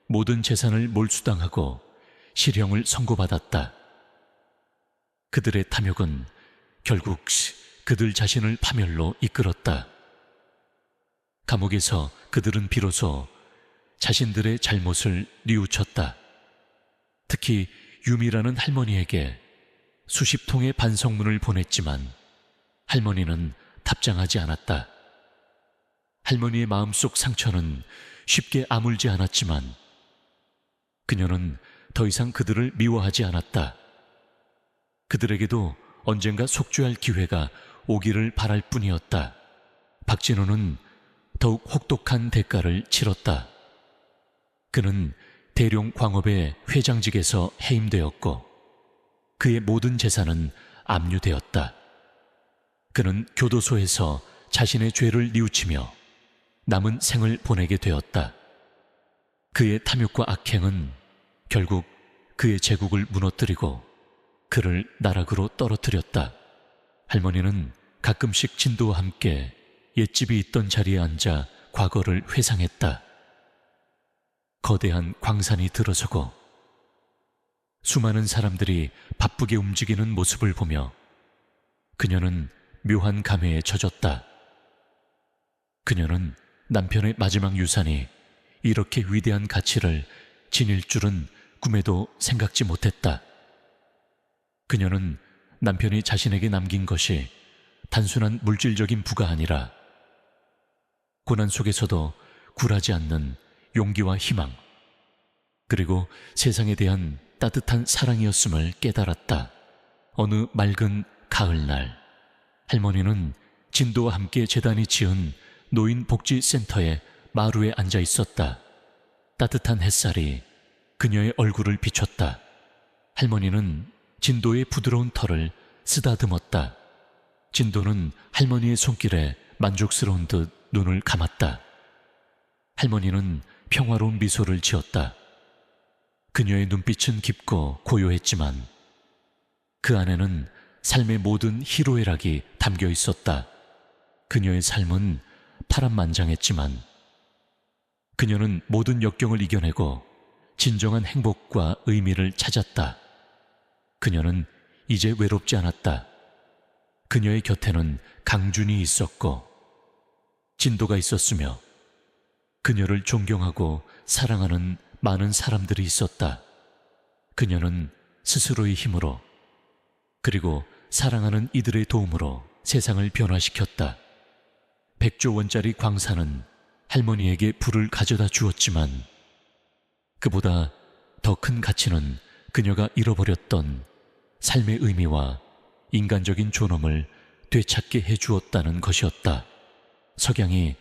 모든 재산을 몰수당하고 실형을 선고받았다. 그들의 탐욕은 결국 그들 자신을 파멸로 이끌었다. 감옥에서 그들은 비로소 자신들의 잘못을 뉘우쳤다. 특히 유미라는 할머니에게 수십 통의 반성문을 보냈지만 할머니는 답장하지 않았다. 할머니의 마음속 상처는 쉽게 아물지 않았지만 그녀는 더 이상 그들을 미워하지 않았다. 그들에게도 언젠가 속죄할 기회가 오기를 바랄 뿐이었다. 박진호는 더욱 혹독한 대가를 치렀다. 그는 대룡 광업의 회장직에서 해임되었고 그의 모든 재산은 압류되었다. 그는 교도소에서 자신의 죄를 뉘우치며 남은 생을 보내게 되었다. 그의 탐욕과 악행은 결국 그의 제국을 무너뜨리고 그를 나락으로 떨어뜨렸다. 할머니는 가끔씩 진도와 함께 옛집이 있던 자리에 앉아 과거를 회상했다. 거대한 광산이 들어서고 수많은 사람들이 바쁘게 움직이는 모습을 보며 그녀는 묘한 감회에 젖었다. 그녀는 남편의 마지막 유산이 이렇게 위대한 가치를 지닐 줄은 꿈에도 생각지 못했다. 그녀는 남편이 자신에게 남긴 것이 단순한 물질적인 부가 아니라 고난 속에서도 굴하지 않는 용기와 희망, 그리고 세상에 대한 따뜻한 사랑이었음을 깨달았다. 어느 맑은 가을날, 할머니는 진도와 함께 재단이 지은 노인복지센터의 마루에 앉아 있었다. 따뜻한 햇살이 그녀의 얼굴을 비췄다. 할머니는 진도의 부드러운 털을 쓰다듬었다. 진도는 할머니의 손길에 만족스러운 듯 눈을 감았다. 할머니는 평화로운 미소를 지었다. 그녀의 눈빛은 깊고 고요했지만 그 안에는 삶의 모든 희로애락이 담겨 있었다. 그녀의 삶은 파란만장했지만 그녀는 모든 역경을 이겨내고 진정한 행복과 의미를 찾았다. 그녀는 이제 외롭지 않았다. 그녀의 곁에는 강준이 있었고 진도가 있었으며 그녀를 존경하고 사랑하는 많은 사람들이 있었다. 그녀는 스스로의 힘으로 그리고 사랑하는 이들의 도움으로 세상을 변화시켰다. 100조 원짜리 광산은 할머니에게 부를 가져다 주었지만 그보다 더 큰 가치는 그녀가 잃어버렸던 삶의 의미와 인간적인 존엄을 되찾게 해주었다는 것이었다. 석양이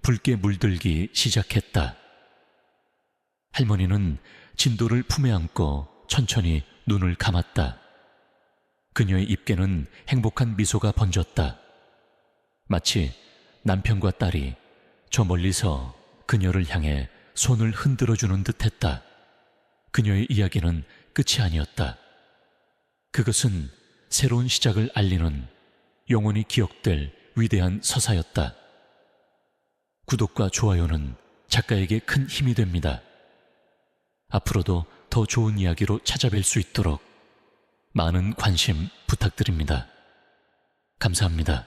붉게 물들기 시작했다. 할머니는 진도를 품에 안고 천천히 눈을 감았다. 그녀의 입계는 행복한 미소가 번졌다. 마치 남편과 딸이 저 멀리서 그녀를 향해 손을 흔들어주는 듯했다. 그녀의 이야기는 끝이 아니었다. 그것은 새로운 시작을 알리는 영원히 기억될 위대한 서사였다. 구독과 좋아요는 작가에게 큰 힘이 됩니다. 앞으로도 더 좋은 이야기로 찾아뵐 수 있도록 많은 관심 부탁드립니다. 감사합니다.